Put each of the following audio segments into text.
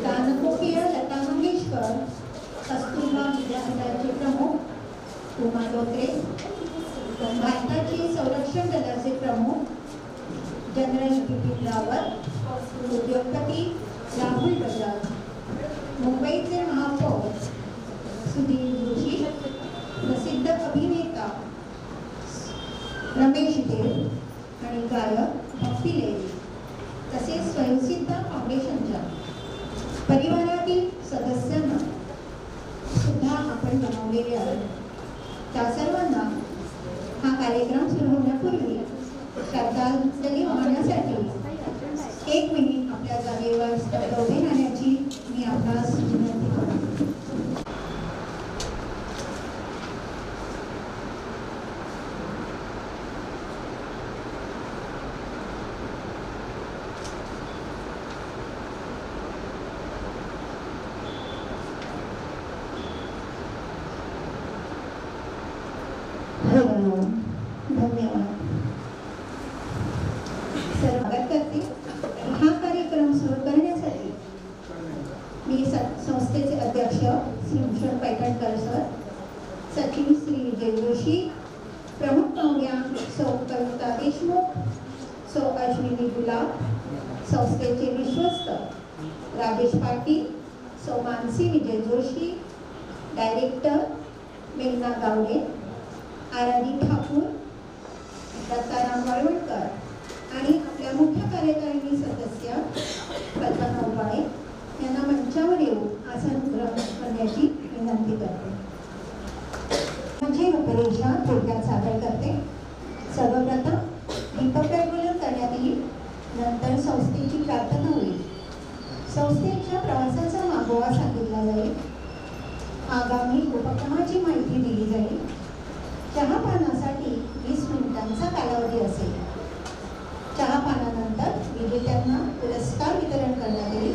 गानकोकिळ लता मंगेशकर कस्तुरबा विद्यापीठाचे प्रमुख उमा डोत्रे, भारताचे संरक्षण दलाचे प्रमुख जनरल बिपिन रावत, उद्योगपती राहुल बजाज, मुंबईचे महापौर सुधीर जोशी, प्रसिद्ध अभिनेता रमेश देव आणि गायक भक्ती लेवी, तसेच स्वयंसिद्धा फाउंडेशनच्या परिवारातील सदस्यांना सुद्धा आपण गमावलेले आहोत. त्या सर्वांना हा कार्यक्रम सुरू होण्यापूर्वी श्रद्धांजली वाहण्यासाठी 1 मिनिट आपल्या जागेवर स्तब्ध उभे राहण्याची मी आपणास विनंती करतो. धन्यवाद. स्वागत करते. हा कार्यक्रम सुरू करण्यासाठी मी संस्थेचे अध्यक्ष श्री भूषण पैठणकर सर, सचिव श्री विजय जोशी, प्रमुख पाहुण्या सौ कविता देशमुख, सौ अश्विनी गुलाब, संस्थेचे विश्वस्त राजेश पाटील, सौ मानसी विजय जोशी, डायरेक्टर मेघना गावडे, आराधी ठाकूर, दत्ताराम वळवणकर आणि आपल्या मुख्य कार्यकारिणी सदस्य कल्पना उबाळे यांना मंचावर येऊन आसन ग्रहण करण्याची विनंती करते. माझी रूपरेषा थोडक्यात सादर करते. सर्वप्रथम दीपप्रज्वलन करण्यात येईल, नंतर संस्थेची प्रार्थना होईल. संस्थेच्या प्रवासाचा मागोवा सांगितला जाईल. आगामी उपक्रमाची माहिती दिली जाईल. चहापानासाठी 20 मिनिटांचा कालावधी असेल. चहापानानंतर विजेत्यांना पुरस्कार वितरण करण्यात येईल.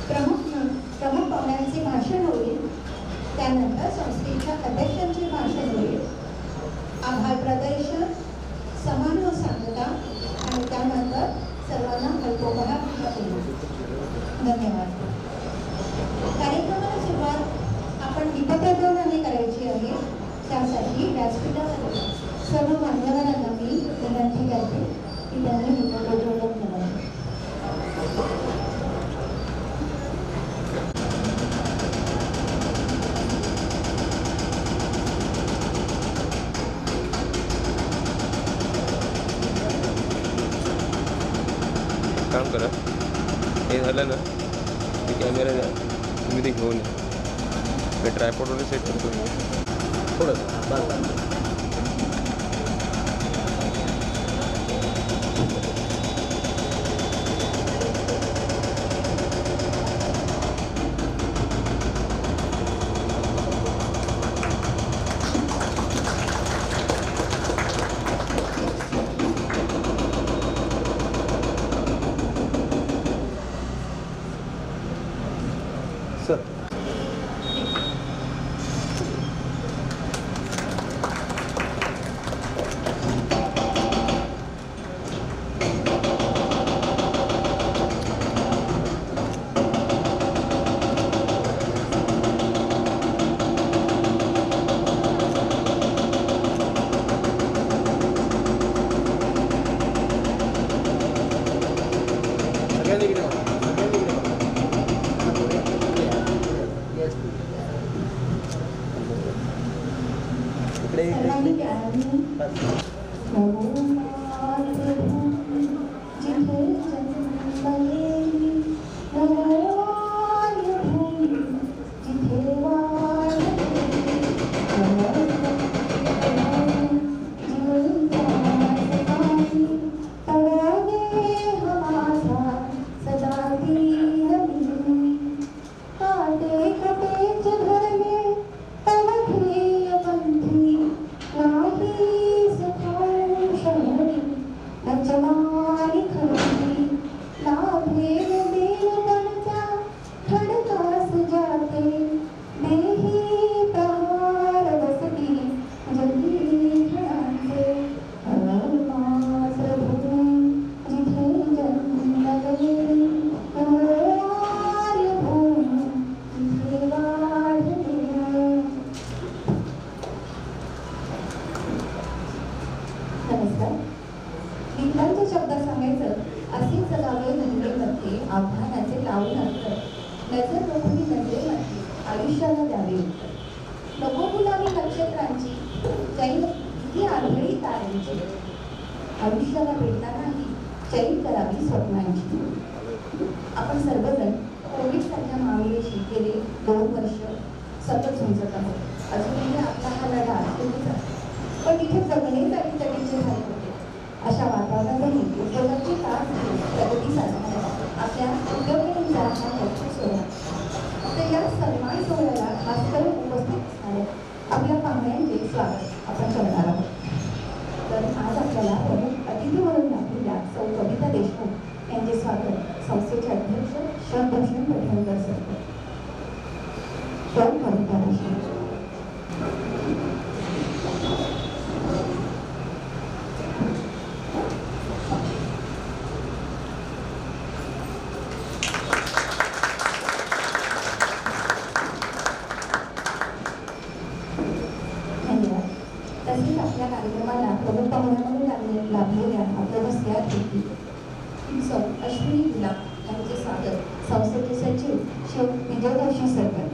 प्रमुख पाहुण्यांचे भाषण होईल. त्यानंतर संस्थेच्या अध्यक्षांचे भाषण होईल. आभार प्रदर्शन, समारोह सांगता आणि त्यानंतर सर्वांना अल्पोपहार देण्यात येईल. धन्यवाद. कार्यक्रमाला सुरुवात आपण दीपप्रज्वलनाने करायची आहे. त्यासाठी व्यासपीठावर सर्व मान्यवरांना मी विनंती करते की त्यांनी दीपप्रज्वलन करावे. काम करा, हे झालं ना ते कॅमेरा द्या, तुम्ही ते घेऊन या. मी ट्रायपॉडवर सेट करतो थोडंसं. सर नाही नजर नको ही नजरेमध्ये आयुष्याला द्यावे उत्तर. नको गुलाबी नक्षत्रांची चैन किती आंधळी ताऱ्यांची. आयुष्याला भेटणार नाही चैन करावी स्वप्नांची. आपण सर्वजण कोविड सारख्या महामारीशी गेले 2 वर्ष सतत झुंजत आहोत. अजूनही आपला हा लढा सुरूच आहे. पण तिथे जगणेच अडीचडीचे झाले होते. अशा वातावरणातही उद्योगाची तास घेऊन प्रगती साधणाऱ्या आपल्या उद्योजकांचा हा मोठा सोहळा. तर या सन्मान सोहळ्याला खास करून उपस्थित असणाऱ्या आपल्या पाहुण्यांचे स्वागत आपण करणार आहोत. तर आज आपल्याला प्रमुख अतिथी म्हणून लाभलेल्या सौ कविता देशमुख यांचे स्वागत संस्थेचे अध्यक्ष शभूषण पटणकर सर. सौ कविता देशमुख. धन्यवाद. तसेच आपल्या कार्यक्रमाला प्रमुख पाहुण्या म्हणून लाभलेल्या आपल्या बसल्या होती सौ अश्विनी गुलाब यांचे स्वागत संस्थेचे सचिव शिव विजयदर्शी सरकार.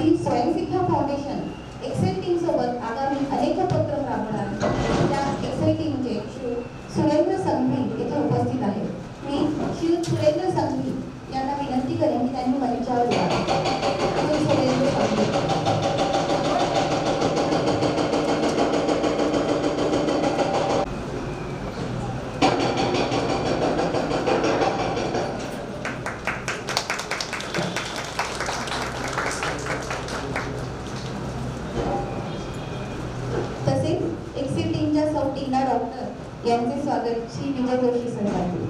आपली स्वयंसिद्ध फाउंडेशन एक्सेल टीम सोबत आगामी अनेक उपक्रम राबवणार त्या एक्सेल टीमचे श्री सुरेंद्र संघवी येथे उपस्थित आहेत. मी श्री सुरेंद्र संघवी यांना विनंती करेन की त्यांनी मंचावर यावे. श्री सुरेंद्र संघवी. तसेच एक्सेल टीमच्या सौ टीना डॉक्टर यांचे स्वागत श्री विजय जोशी सर करतील.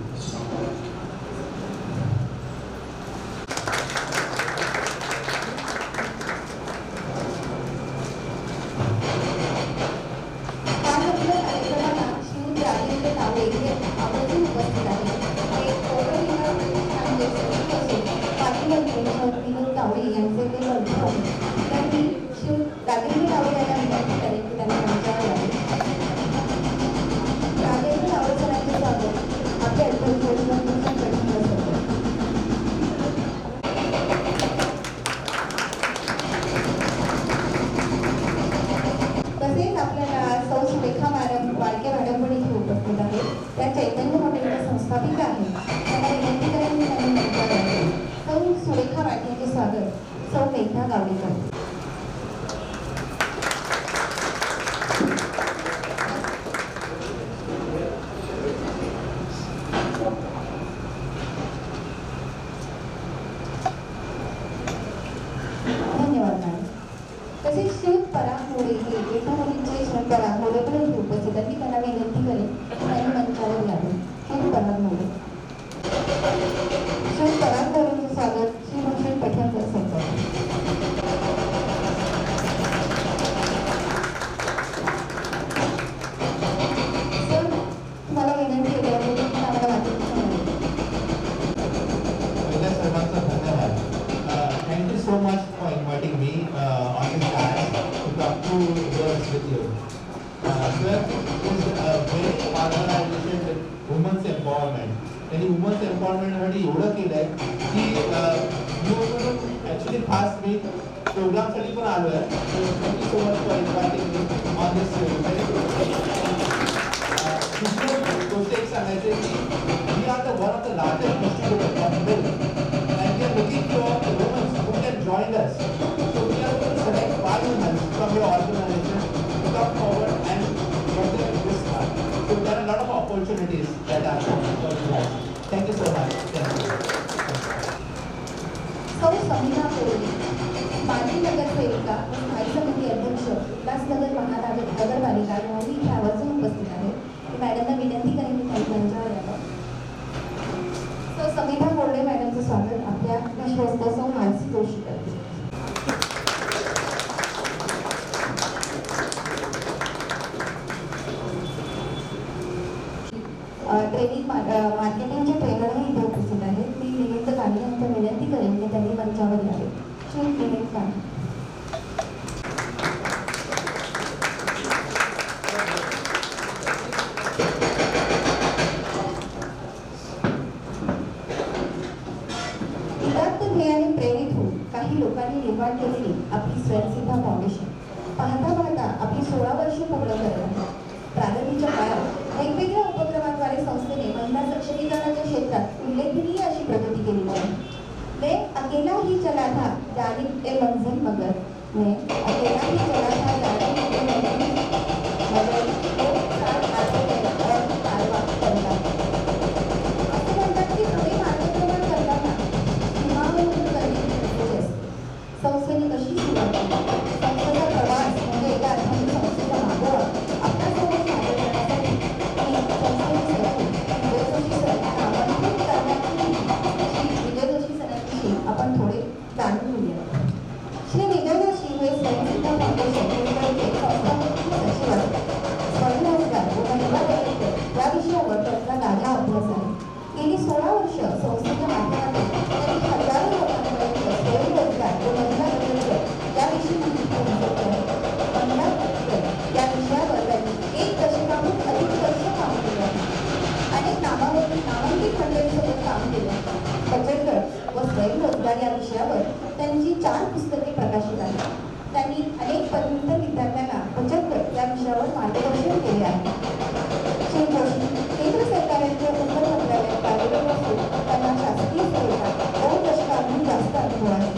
तसेच आपल्याला सौ सुरेखा मॅडम वाळके मॅडम पण इथे उपस्थित आहेत. त्या चैतन्य हॉटेलच्या संस्थापिका आहेत. त्यांना विनंती करेन की त्यांनी मंचावर यावे. सौ सुरेखा वाळकेचे स्वागत सौ मेघना गावडेकर. धन्यवाद मॅडम. तसेच शिव पराग मोरे हे एका मुलींचे शिव पराग मोरे पण इथे उपस्थित आहेत. मी त्यांना विनंती करेन की त्यांनी मंचावर यावे. शिव पराग मोरे. शिव पराग मोरेंचे स्वागत श्री भूषण पठणकर सर. सर तुम्हाला विनंती आहे त्याबद्दल आम्हाला वाटतं. सर्वांचा धन्यवाद. Thank you so much for inviting me on this dais to come to words with you. Swayamsit is a very organization with women's empowerment. आणि women's empowerment साठी एवढं केलंय की actually fast मी प्रोग्राम साठी पण आलोय. Thank you so much for inviting me on this दुसरं गोष्ट एक सांगायचं की we are the one of the largest distributors of milk. We are looking for the women who can join us. So we are going to select 5 women from your organization to come forward and get them in this part. So there are a lot of opportunities that are coming for you guys. Thank you so much. Thank you. सौ समीना कोरे माजी नगरसेविका व स्थायी समिती अध्यक्ष उल्हासनगर महानगरपालिका यांनी इथे आवर्जून उपस्थित आहेत. मॅडमना विनंती करेन की त्यांनी मंचावर यावं. सौ समीना कोरे मॅडमचं स्वागत आपल्या विश्वस्त सौ मानसी जोशी करतील. ट्रेनिंग मार्केटिंगचे ट्रेनरही इथे उपस्थित आहेत. मी विनीत कांडे यांना विनंती करेन की त्यांनी मंचावर यावे. श्री विनीत कांडे. उदात्त ध्येयाने प्रेरित होऊन काही लोकांनी निर्माण केलेली आपली स्वयंसिद्ध फाउंडेशन पाहता पाहता आपली 16 वर्षे पूर्ण करत आहे. प्रारंभीच्या काळात वेगवेगळ्या उपक्रमांद्वारे संस्थेने महिला सक्षमीकरणाच्या क्षेत्रात उल्लेखनीय अशी प्रगती केली आहे. मैं अकेला ही चला था जानिब ए मंजिल मगर मैं अकेला ही चला था जानिब ए मंजिल मगर लोग साथ आते गए और कारवां चलता. असं म्हणतात की पुढे मार्गक्रमण करताना सीमांवर करण्याची गरज असते. संस्थेने कशी सुरुवात केली? संस्थेचा प्रवास म्हणजे एका अर्थाने संस्थेचा मागोवा आपल्यासोबत सादर करण्यासाठी संस्थेची विजय जोशी सरांविषयी आपण थोडे जाणून घेऊया. श्री विजय जोशी हे स्वयंसिद्ध फाउंडेशन संस्थापक सचिव आहेत. स्वयंरोजगार व महिला बचत या विषयावर त्यांचा गाढा अभ्यास आहे. गेली 16 वर्ष संस्थेच्या माध्यमातून त्यांनी हजारो लोकांपर्यंत स्वयंरोजगार व महिला बचत विषयावर त्यांची 4 पुस्तके प्रकाशित आहेत. त्यांनी अनेक पदव्युत्तर विद्यार्थ्यांना बचत गट या विषयावर मार्गदर्शन केले आहे. श्री जोशी केंद्र सरकारच्या उत्तर मंत्रालयात कार्यरत असून त्यांना शासकीय सेवेचा 2 दशकांहून जास्त अनुभव आहे.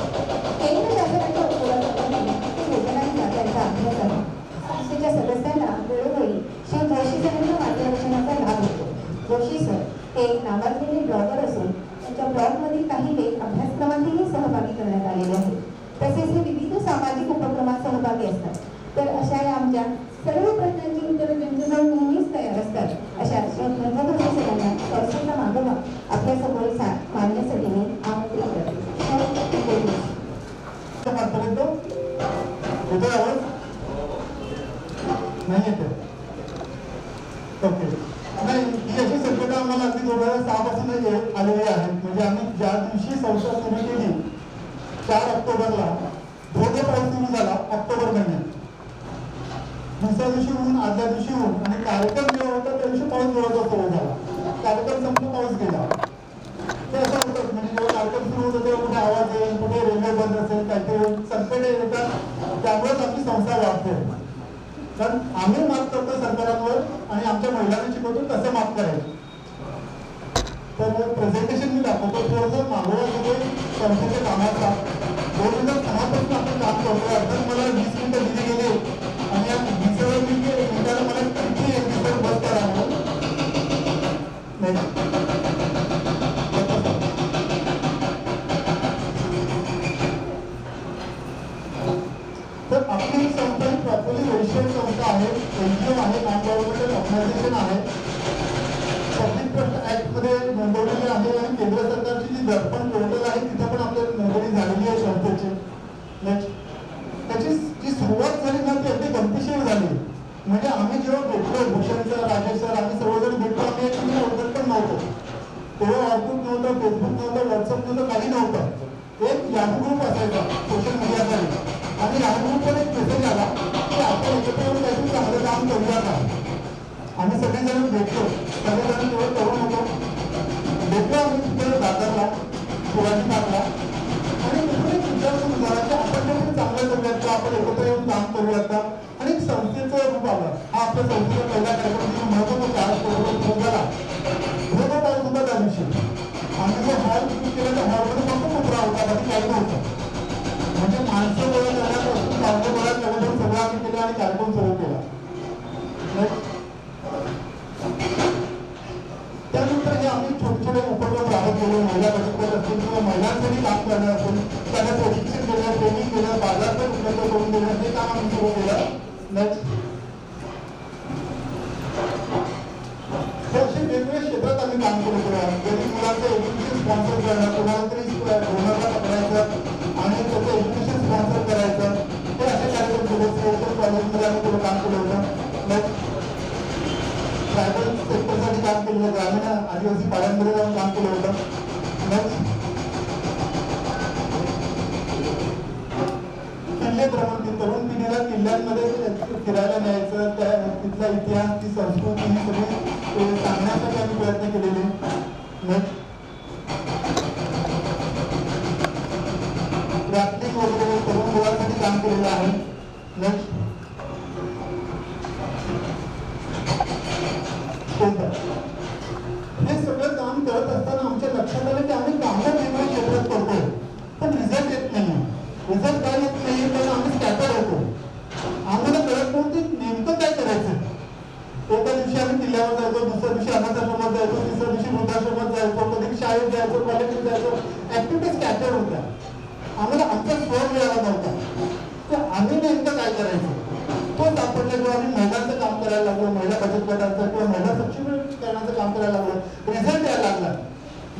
केंद्र शासनाच्या उत्तरासंबंधी योजनांचा त्यांचा अभ्यास आहे. संस्थेच्या सदस्यांना वेळोवेळी श्री जोशी सरांच्या मार्गदर्शनाचा लाभ होतो. जोशी सर हे एक नावाजलेले ब्लॉगर असून त्यांच्या ब्लॉगमधील काही लेख अभ्यासक्रमातही सहभागी करण्यात आलेले आहेत. तसेच हे विविध सामाजिक उपक्रमात सहभागी असतात. तर अशा या आमच्या सर्व प्रश्नांची उत्तरं त्यांच्याजवळ नेहमीच तयार असतात. अशा श्री जोशी सरांना संस्थेचा मागोवा आपल्यासमोर मांडण्यासाठी मी आमंत्रित करते. नाही येते. ओके. नाही, ही अशी संकटं आम्हाला अगदी 2006 आलेली आहेत. म्हणजे आम्ही ज्या दिवशी संस्था सुरू केली 4 ऑक्टोबरला धोधो पाऊस सुरू झाला. ऑक्टोबर महिन्यात दुसऱ्या दिवशी ऊन, आदल्या दिवशी ऊन, आणि कार्यक्रम जेव्हा होता त्या दिवशी पाऊस जोराचा सुरू झाला. कार्यक्रम संपला, पाऊस गेला. ते असं होतं. म्हणजे जेव्हा कार्यक्रम सुरू होतो तेव्हा कुठे आवाज येईल, कुठे रेल्वे बंद असेल, काहीतरी संकट येतात. त्यामुळेच आपली संस्था वाढते. कारण आम्ही मात करतो सरकारांवर आणि आमच्या महिलांना शिकवतो कसं मात करायचं. तर प्रेझेंटेशन मी दाखवतो. थोडंसं मागोवा घेतो संस्थेच्या कामाचा. 2006 पासून आपण काम करतो. अर्थात मला 20 मिनिटं दिली गेली आणि या 20 मिनिटाला मला किती एक बस करावं नाही. तर आपली संस्था ही प्रॉपरली रजिस्टर्ड संस्था आहे. NGO आहे, नॉन गव्हर्नमेंटल ऑर्गनायझेशन आहे. पब्लिक ट्रस्ट ऍक्टमध्ये नोंदवलेली आहे आणि केंद्र सरकारची जी दर्पण पोर्टल आहे तिथं पण आपल्या नोंदणी झालेली आहे संस्थेची. त्याची जी सुरुवात झाली ना ती अगदी गमतीशीर झाली. म्हणजे आम्ही जेव्हा भेटलो, भूषण सर, राजेश सर, आम्ही सर्वजण भेटलो. आम्ही एकमेकांना ओळखत पण नव्हतो. तेव्हा व्हॉट्सअप नव्हतं, फेसबुक नव्हतं, व्हॉट्सअप नव्हतं, काही नव्हतं. एक याहू ग्रुप असायचा सोशल मीडियाचा. आणि याहू ग्रुपवर एक मेसेज आला की आपण एकत्र येऊन काहीतरी चांगलं काम करूया का. आम्ही सगळेजण भेटलो. सगळेजण तेव्हा तरुण होतो. भेटलो आम्ही तिथे दादरला, शिवाजी पार्कला. आणि तिथून एक विचार सुरू झाला की आपण काहीतरी चांगलं करूयात का, आपण एकत्र येऊन काम करूयात का. आणि संस्थेचं रूप आलं. हा आपल्या संस्थेचा पहिला कार्यक्रम महत्त्वाचा 4 ऑक्टोबर सुरू झाला. धोधो पाऊस होता त्या दिवशी. आम्ही जो हॉल सुरू केला त्या हॉलमध्ये फक्त कुत्रा होता, बाकी काही नव्हतं. म्हणजे माणसं गोळा करण्यापासून पावलं गोळा करण्यापासून सगळं आम्ही केलं आणि कार्यक्रम सुरू केला. त्यानंतर हे आम्ही छोटे छोटे उपक्रम राबत गेलो. महिला बचत गट असतील किंवा महिलांसाठी काम करणं असेल, त्यांना प्रशिक्षण केलं, ट्रेनिंग केलं, बाजारपेठ उपलब्ध करून देणं, हे काम आम्ही सुरू केलं. असे वेगवेगळ्या क्षेत्रात आम्ही काम केलं. गरीब मुलांचं एज्युकेशन स्पॉन्सर करणं, कोणाला तरी डोनरला पकडायचं आणि त्याचं एज्युकेशन स्पॉन्सर करायचं, हे असे कार्यक्रम केले. सोशल कॉलेजमध्ये आम्ही थोडं काम केलं होतं. ट्रायबल सेक्टरसाठी काम केलं, ग्रामीण आदिवासी पाड्यांमध्ये जाऊन काम केलं होतं. किल्ले भ्रमण, तरुण पिढीला किल्ल्यांमध्ये फिरायला न्यायचं, त्या तिथला इतिहास, ती संस्कृती ही सगळी सांगण्यासाठी आम्ही प्रयत्न केलेले. रॅफ्टिंग वगैरे तरुण मुलांसाठी काम केलेलं आहे. हे सगळं काम करत असताना आमच्या लक्षात आलं की आम्ही कामं वेगवेगळ्या क्षेत्रात करतोय पण रिझल्ट येत नाही. रिझल्ट काय येत नाही कारण आम्ही स्कॅटर होतो. आम्हाला कळत नव्हतं नेमकं काय करायचं. एका दिवशी आम्ही किल्ल्यावर जायचो, दुसऱ्या दिवशी अनाथाश्रमात जायचो, तिसऱ्या दिवशी वृद्धाश्रमात जायचो, कधी शाळेत जायचो, कॉलेजमध्ये जायचो. ऍक्टिव्हिटी स्कॅटर होत्या. आम्हाला आमचा स्वर मिळाला नव्हता. तर आम्ही नेमकं काय करायचं तो सापडला. जेव्हा आम्ही महिलांचं काम करायला लागलो, महिला बचत गटांचं किंवा महिला सक्षमीकरणाचं काम करायला लागलो, रिझल्ट यायला लागला.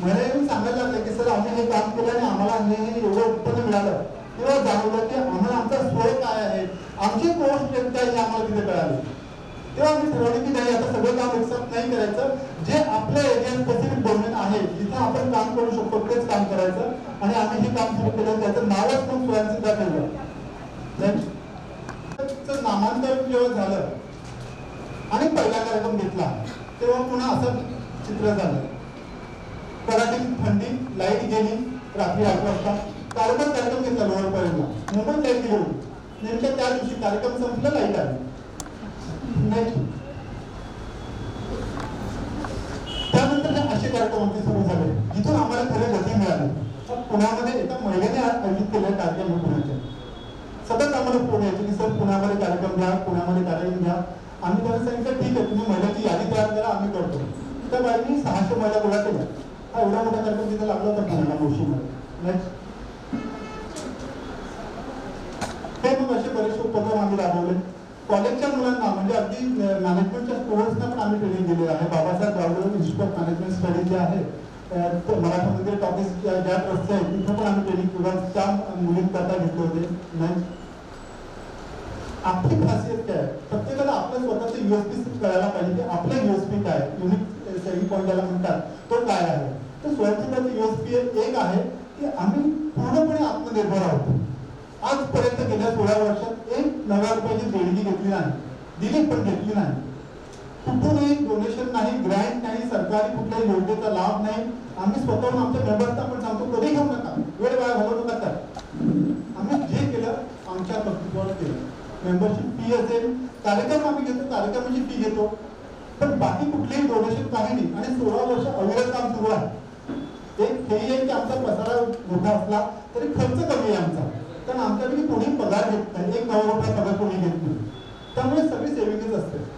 मला येऊन सांगायला लागलं की सर आम्ही हे काम केलं आणि आम्हाला एवढं उत्पन्न मिळालं. तेव्हा जाणवलं की आम्हाला आमचा स्वर काय आहे, आमची कोण स्ट्रेंथ आहे हे आम्हाला तिथे कळालं. तेव्हा आम्ही ठरवलं की नाही आता सगळं काम एक्सेप्ट नाही करायचं. जे आपल्या एरिया स्पेसिफिक डोमेन आहे जिथं आपण काम करू शकतो तेच काम करायचं. आणि आम्ही हे काम सुरू केलं. त्याचं नावच मग स्वयंसिद्धा ठेवलं. नामांतरण जेव्हा झालं आणि पहिला कार्यक्रम घेतला तेव्हा पुन्हा असं चित्र झालं. कराटे थंडी, लाईट गेली रात्री 8 वाजता. कार्यक्रम घेतला लोअर पर्यंतला मुंबईत लाईट गेली होती. नेमक्या त्या दिवशी कार्यक्रम संपला, लाईट आली. नेक्स्ट त्यानंतर हे असे कार्यक्रम आमचे सुरू झाले जिथून आम्हाला खरे गती मिळाली. पुण्यामध्ये एका महिलेने आयोजित केलेला कार्यक्रम आहे पुण्याच्या. सतत आम्हाला फोन यायचे की सर पुण्यामध्ये कार्यक्रम घ्या, पुण्यामध्ये कार्यक्रम घ्या. आम्ही त्यांना सांगितलं ठीक आहे, तुम्ही महिलांची यादी तयार करा, आम्ही करतो. त्या बाईंनी 600 महिला गोळा केल्या. हा एवढा मोठा कार्यक्रम तिथे लागला होता पुण्याला गोष्टीमध्ये. नेक्स्ट हे मग असे बरेचसे उपक्रम आम्ही राबवले. कॉलेजच्या मुलांना म्हणजे अगदी मॅनेजमेंटच्या स्टुडंट्सना पण आम्ही ट्रेनिंग दिलेलं आहे. Babasaheb Gawade institute of management studies जे आहे मराठवाड्यामध्ये टॉपिक्स ज्या ट्रस्टचे आहेत तिथं पण आम्ही ट्रेनिंग स्टुडंट्स त्या मुलींकरता घेतले होते. नेक्स्ट आपली खासियत काय आहे, प्रत्येकाला आपलं स्वतःचं युएसपी कळायला पाहिजे की आपलं युएसपी काय, युनिक सेलिंग पॉईंट ज्याला म्हणतात तो काय आहे. तर स्वयंसेवकाचं युएसपी एक आहे की आम्ही पूर्णपणे आत्मनिर्भर आहोत. आजपर्यंत गेल्या 16 वर्षात 1 नव्या रुपयाची देणगी घेतली नाही, दिली पण घेतली नाही. कुठूनही डोनेशन नाही, ग्रँट नाही, सरकारी कुठल्याही योजनेचा लाभ नाही. आम्ही स्वतःहून आमच्या मेंबर्सना पण सांगतो कधी घेऊ नका, वेळ वाया घालवू नका. आम्ही जे केलं आमच्या कर्तृत्वावर केलं. मेंबरशिप फी असेल, कार्यक्रम आम्ही घेतो, कार्यक्रमाची फी घेतो, पण बाकी कुठलेही डोनेशन काही नाही. आणि 16 वर्ष अविरत काम सुरू आहे. एक हेही आहे की आमचा पसारा मोठा असला तरी खर्च कमी आहे आमचा, कारण आमच्याकडे कोणी पगार घेत नाही, 1 नवा रुपया पगार कोणी घेत नाही. त्यामुळे सगळी सेव्हिंगच असते.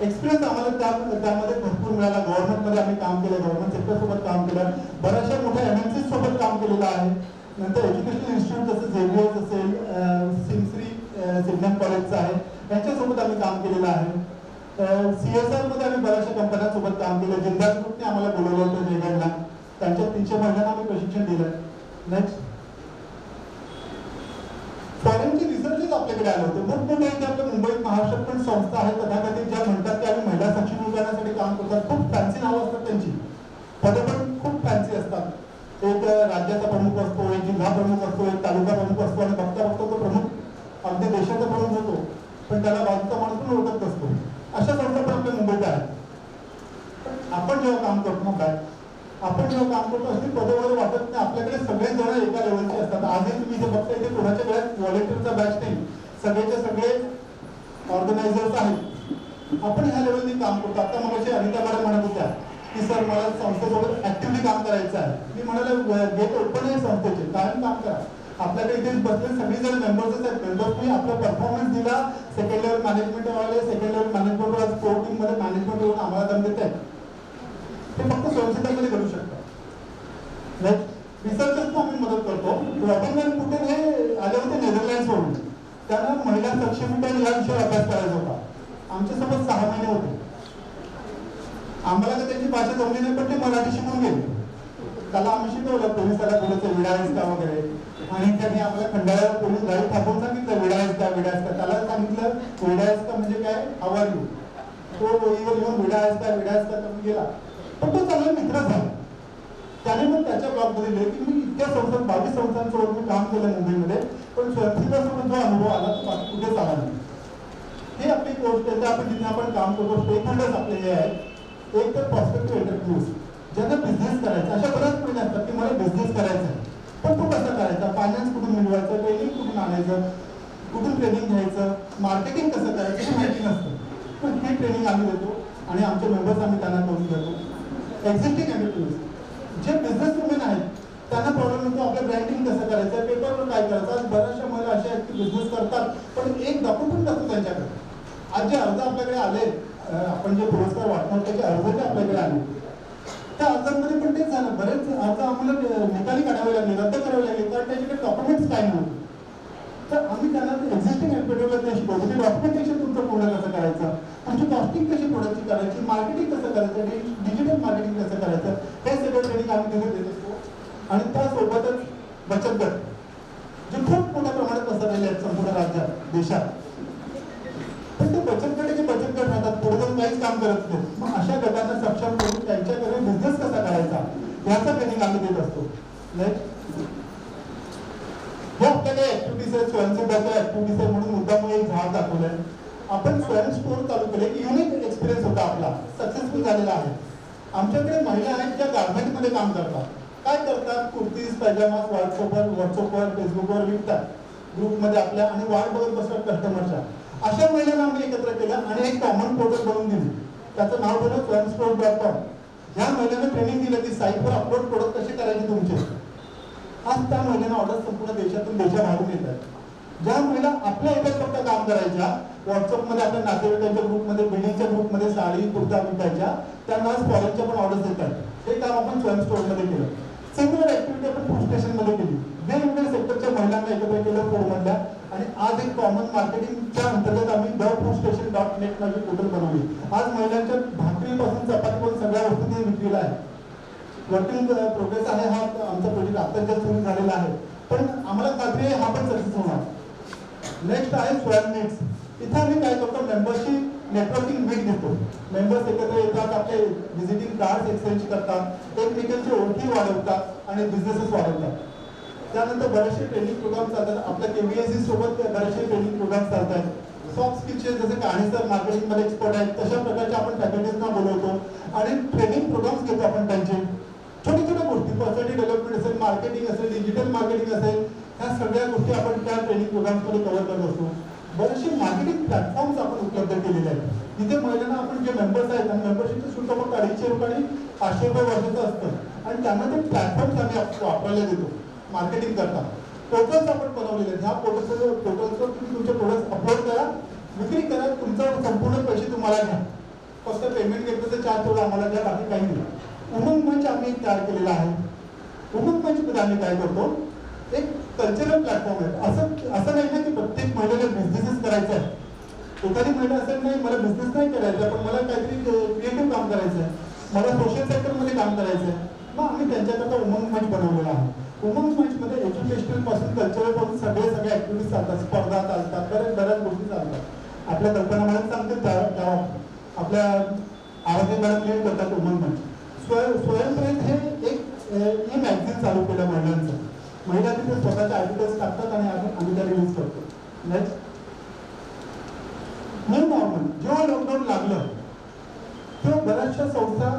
एक्सपिरियन्स आम्हाला त्यामध्ये भरपूर मिळाला. गव्हर्नमेंटमध्ये आम्ही काम केलं, गव्हर्नमेंट सेक्टरसोबत काम केलं, बऱ्याचशा मोठ्या MNC सोबत काम केलेलं आहे. नंतर एज्युकेशनल इन्स्टिट्यूट जसं झेवियर्स असेल, सिमश्री सिग्नम कॉलेजचं आहे, त्यांच्यासोबत आम्ही काम केलेलं आहे. CSR मध्ये आम्ही बऱ्याचशा कंपन्यांसोबत काम केलं. जिंदाल ग्रुपने आम्हाला बोलवलं होतं जयगडला, त्यांच्या 300 महिलांना आम्ही प्रशिक्षण दिलं. नेक्स्ट फॉरेनचे रिसर्चेस आपल्याकडे आले होते. मोठमोठे इथे आपल्या मुंबईत महाराष्ट्रात पण संस्था आहेत तथाकथित ज्या म्हणतात की आम्ही महिला सक्षमीकरणासाठी काम करतात. खूप फॅन्सी नावं असतात त्यांची, पदं पण खूप फॅन्सी असतात. एक राज्याचा प्रमुख असतो, एक जिल्हा प्रमुख असतो, एक तालुका प्रमुख असतो, आणि बघता बघता तो प्रमुख अगदी देशाचा प्रमुख होतो, पण त्याला बाजूचा माणूस पण ओळखत नसतो. अशा संस्था पण आपल्या मुंबईत आहेत. आपण जेव्हा काम करतो काय, आपण जेव्हा काम करतो अशी पदं वगैरे वाटत नाही. आपल्याकडे सगळेच जण एका लेवलचे असतात. आजही तुम्ही इथे बघता इथे कोणाच्या वेळेत व्हॉलेंटियरचा बॅच नाही, सगळेचे सगळे ऑर्गनायझर्स आहेत. आपण ह्या लेवलनी काम करतो. आता मग अनिता मॅडम म्हणत होत्या की सर मला संस्थेसोबत ऍक्टिव्हली काम करायचं आहे. मी म्हणाला गेट ओपन आहे संस्थेचे, कायम काम करा. आपल्याकडे इथे बसले सगळीजण मेंबर्सच आहेत. मेंबर्सनी आपला परफॉर्मन्स दिला. सेकंड लेवल मॅनेजमेंट वाले, सेकंड लेवल मॅनेजमेंट वाले स्पोर्ट टीम मध्ये मॅनेजमेंट येऊन आम्हाला दम देत आहेत. ते फक्त स्वयंसेवकांमध्ये करू शकतात. रिसर्चर्स आम्ही मदत करतो. रॉबिन पुटेन हे आले होते नेदरलँड्स वरून. त्यांना महिला सक्षमीकरण या विषयावर अभ्यास करायचा होता. आमच्यासोबत 6 महिने होते. आम्हाला तर त्यांची भाषा जमली नाही, पण ते मराठी शिकून गेले. त्याला आम्ही शिकवलं पोलिसाला बोलायचं विडा आहेस का वगैरे, आणि त्यांनी आम्हाला खंडाळ्यावर पोलीस गाडी थांबवून सांगितलं विडा आहेस का, विडा आहेस का. त्याला सांगितलं विडा आहेस का म्हणजे काय, हाऊ आर यू. तो ओळीवर येऊन विडा आहेस का, विडा आहेस का करून गेला. पण तो चांगला मित्र झाला. त्याने मग त्याच्या ब्लॉगमध्ये लिहिले की मी इतक्या संस्थांत 22 संस्थांसोबत मी काम केलं मुंबईमध्ये, पण स्वयंसेवकासोबत जो अनुभव आला तो बाकी कुठेच आला नाही. हे आपली गोष्ट आहे. आपण जिथे आपण काम करतो स्टेक होल्डर्स आपले हे आहेत. एक तर प्रॉस्पेक्टिव्ह एंटरप्रेन्योर्स ज्यांना बिझनेस करायचा. अशा बऱ्याच मुली असतात की मला बिझनेस करायचा आहे, पण तो कसा करायचा, फायनान्स कुठून मिळवायचं, ट्रेनिंग कुठून आणायचं, कुठून ट्रेनिंग घ्यायचं, मार्केटिंग कसं करायचं हे माहिती नसतं. पण हे ट्रेनिंग आम्ही देतो आणि आमचे मेंबर्स आम्ही त्यांना करून देतो. एक्झिस्टिंग एंटरप्रेन्योर्स जे बिझनेस वुमेन आहेत त्यांना प्रॉब्लेम होतो आपलं ब्रँडिंग कसं करायचं, पेपरवर काय करायचं. आज बऱ्याचशा महिला अशा आहेत की बिझनेस करतात पण एक डॉक्युमेंट नसतो त्यांच्याकडे. आज जे अर्ज आपल्याकडे आले, आपण जे पुरस्कार वाटणार त्याचे अर्ज जे आपल्याकडे आले, त्या अर्जांमध्ये पण तेच झालं. बरेच अर्ज आम्हाला निकाली काढावे लागले, रद्द करावे लागले, कारण त्याच्याकडे डॉक्युमेंट्स काय नव्हते. तर आम्ही त्यांना एक्झिस्टिंग एंटरप्रेन्योरला ते शिकवतो की डॉक्युमेंटेशन तुमचं पूर्ण कसं करायचं, तुमची कॉस्टिंग कशी प्रोडक्टची करायची, मार्केटिंग कसं करायचं, डिजिटल मार्केटिंग कसं करायचं, हे सगळं ट्रेनिंग आम्ही तिथे देत असतो. आणि त्यासोबतच बचत गट जे खूप मोठ्या प्रमाणात पसरलेले आहेत संपूर्ण राज्यात, देशात. पण ते बचत गट राहतात, पुढे जाऊन काहीच काम करत नाही. मग अशा गटांना सक्षम करून त्यांच्याकडे बिझनेस कसा करायचा याचा ट्रेनिंग आम्ही देत असतो. हे आपल्याकडे ऍक्टिव्हिटीज आहेत, स्वयंसेवकाच्या ऍक्टिव्हिटीज आहे म्हणून मुद्दाम एक झाड दाखवलंय. आपण स्वयं स्टोअर चालू केले, युनिक एक्सपिरियन्स होता आपला, सक्सेसफुल झालेला आहे. आमच्याकडे महिला आहेत ज्या गार्मेंटमध्ये काम करतात. काय करतात, कुर्तीज पैजामास व्हॉट्सअपवर फेसबुकवर विकतात ग्रुपमध्ये आपल्या आणि वाट बघत बसतात कस्टमरच्या. अशा महिलांना आम्ही एकत्र केलं आणि एक कॉमन पोर्टल बनवून दिली. त्याचं नाव दिलं स्वयंस्टोर.com. ह्या महिलांना ट्रेनिंग दिलं की साईटवर अपलोड प्रोडक्ट कसे करायचे तुमचे. आज त्या महिलांना ऑर्डर संपूर्ण देशातून देशाबाहेरून येतात. ज्या महिला आपल्या इथे फक्त काम करायच्या, व्हॉट्सअपमध्ये आपल्या नातेवाईकांच्या ग्रुपमध्ये, बिल्डिंगच्या ग्रुपमध्ये साडी कुर्ता विकायच्या, त्यांना आज फॉरेनच्या पण ऑर्डर्स येतात. हे काम आपण स्वयं स्टोअरमध्ये केलं. सिमिलर ऍक्टिव्हिटी आपण फूड स्टेशनमध्ये केली. वेगवेगळ्या सेक्टरच्या महिलांना एकत्र केलं फूडमधल्या आणि आज एक कॉमन मार्केटिंगच्या अंतर्गत आम्ही thefoodStation.net नावाची पोर्टल बनवली. आज महिलांच्या भाकरीपासून चपातीपासून सगळ्या वस्तू ते विक्रीला आहे. वर्किंग प्रोग्रेस आहे. हा आमचा प्रोजेक्ट आता सुरू झालेला आहे, पण आम्हाला खात्री आहे हा पण सक्सेस होणार. नेक्स्ट आहे स्वयंनेट्स. इथे आम्ही काय करतो, मेंबरची नेटवर्किंग मीट घेतो. मेंबर्स एकत्र येतात, आपले व्हिजिटिंग कार्ड एक्सचेंज करतात, एकमेकांची ओळखी वाढवतात आणि बिझनेसेस वाढवतात. त्यानंतर बरेचसे ट्रेनिंग प्रोग्राम चालतात. आपल्या KVSC सोबत बरेचसे ट्रेनिंग प्रोग्राम चालतात. सॉफ्ट स्किल्सचे जसे कहाणी सर मार्केटिंगमध्ये एक्सपर्ट आहेत, तशा प्रकारचे आपण फॅकल्टीजना बोलवतो आणि ट्रेनिंग प्रोग्राम्स घेतो आपण त्यांचे. छोट्या छोट्या गोष्टी, पर्सनॅलिटी डेव्हलपमेंट असेल, मार्केटिंग असेल, डिजिटल मार्केटिंग असेल, ह्या सगळ्या गोष्टी आपण त्या ट्रेनिंग प्रोग्राम्समध्ये कव्हर करत असतो. बरेचसे मार्केटिंग प्लॅटफॉर्म्स आपण उपलब्ध केलेले आहेत. तिथे महिलांना आपण जे मेंबर्स आहेत आणि मेंबरशिपचं शुल्क फक्त 250 रुपये आणि 500 रुपये वर्षाचं असतं आणि त्यांना ते प्लॅटफॉर्म्स आम्ही वापरायला देतो मार्केटिंग करता. पोर्टल्स आपण बनवलेले आहेत. ह्या पोर्टल्सवर तुम्ही तुमचे प्रोडक्ट्स अपलोड करा, विक्री करा, तुमचा संपूर्ण पैसे तुम्हाला घ्या. फक्त पेमेंट घेतलं तर चार्ज तेवढं आम्हाला घ्या, बाकी काही नाही. उमंग मंच आम्ही तयार केलेला आहे. उमंग मंचमध्ये आम्ही काय करतो, एक कल्चरल प्लॅटफॉर्म आहे. असं नाही ना की प्रत्येक महिलेला बिझनेसच करायचा आहे. एखादी महिला असेल नाही मला बिझनेस नाही करायचा, पण मला काहीतरी क्रिएटिव्ह काम करायचं आहे, मला सोशल सेक्टरमध्ये काम करायचं आहे, मग आम्ही त्यांच्याकरता उमंग मंच बनवलेला आहे. उमंग मंचमध्ये एज्युकेशनल पासून कल्चरल पासून सगळे ऍक्टिव्हिटीज चालतात, स्पर्धा चालतात, बऱ्याच गोष्टी चालतात. आपल्या कल्पना मॅडम सांगते त्या आपल्या आवाजी मॅडम लिहून करतात उमंग मंच. स्वयंप्रेरित हे एक ई मॅगझिन चालू केलं महिलांचं. महिला तिथे स्वतःच्या आर्टिकल्स टाकतात आणि आम्ही त्या रिलीज करतो. Next new normal. जेव्हा लॉकडाऊन लागलं तेव्हा बऱ्याचशा संस्था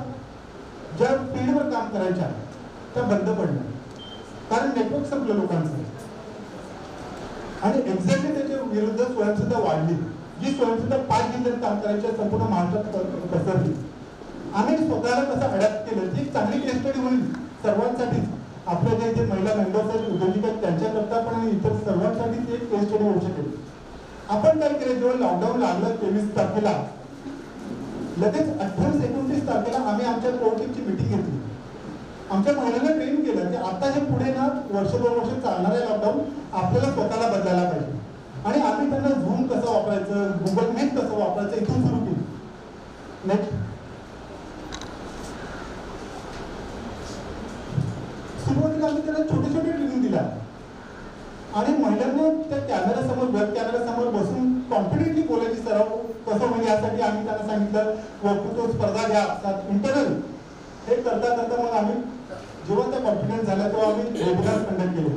ज्या फील्डवर काम करायच्या त्या बंद पडल्या, कारण नेटवर्क संपलं लोकांचं. आणि एक्झॅक्टली त्याच्या विरुद्ध स्वयंसुद्धा वाढली. जी स्वयंसुद्धा 5 जिल्ह्यात काम करायच्या संपूर्ण महाराष्ट्रात पसरली. आम्ही स्वतःला कसं अडॅप्ट केलं, ती एक चांगली केस स्टडी होईल सर्वांसाठी. आपल्या जे इथे महिला मेंबर्स आहेत, उद्योजिका आहेत, त्यांच्याकरता पण आणि इतर सर्वांसाठी ती एक केस स्टडी होऊ शकेल. आपण काय केलं, जेव्हा लॉकडाऊन लागलं 23 तारखेला, लगेच 28-29 तारखेला आम्ही आमच्या कोर टीमची मीटिंग घेतली. आमच्या महिलांना ट्रेन केलं की आता हे पुढे ना वर्ष 2 वर्ष चालणार आहे लॉकडाऊन, आपल्याला स्वतःला बदलायला पाहिजे. आणि आम्ही त्यांना झूम कसं वापरायचं, गुगल मीट कसं वापरायचं इथून सुरू केली. नेक्स्ट सुरुवातीला आम्ही त्याला छोटे ट्रेनिंग दिल्या आणि महिलांना त्या कॅमेऱ्यासमोर, वेब कॅमेऱ्यासमोर बसून कॉन्फिडेंटली बोलायची सराव कसं होईल यासाठी आम्ही त्यांना सांगितलं वक्तृत्व स्पर्धा घ्या इंटरनल. हे करता मग आम्ही जेव्हा त्या कॉन्फिडन्स झाल्या तेव्हा आम्ही वेबिनार कंडक्ट केले.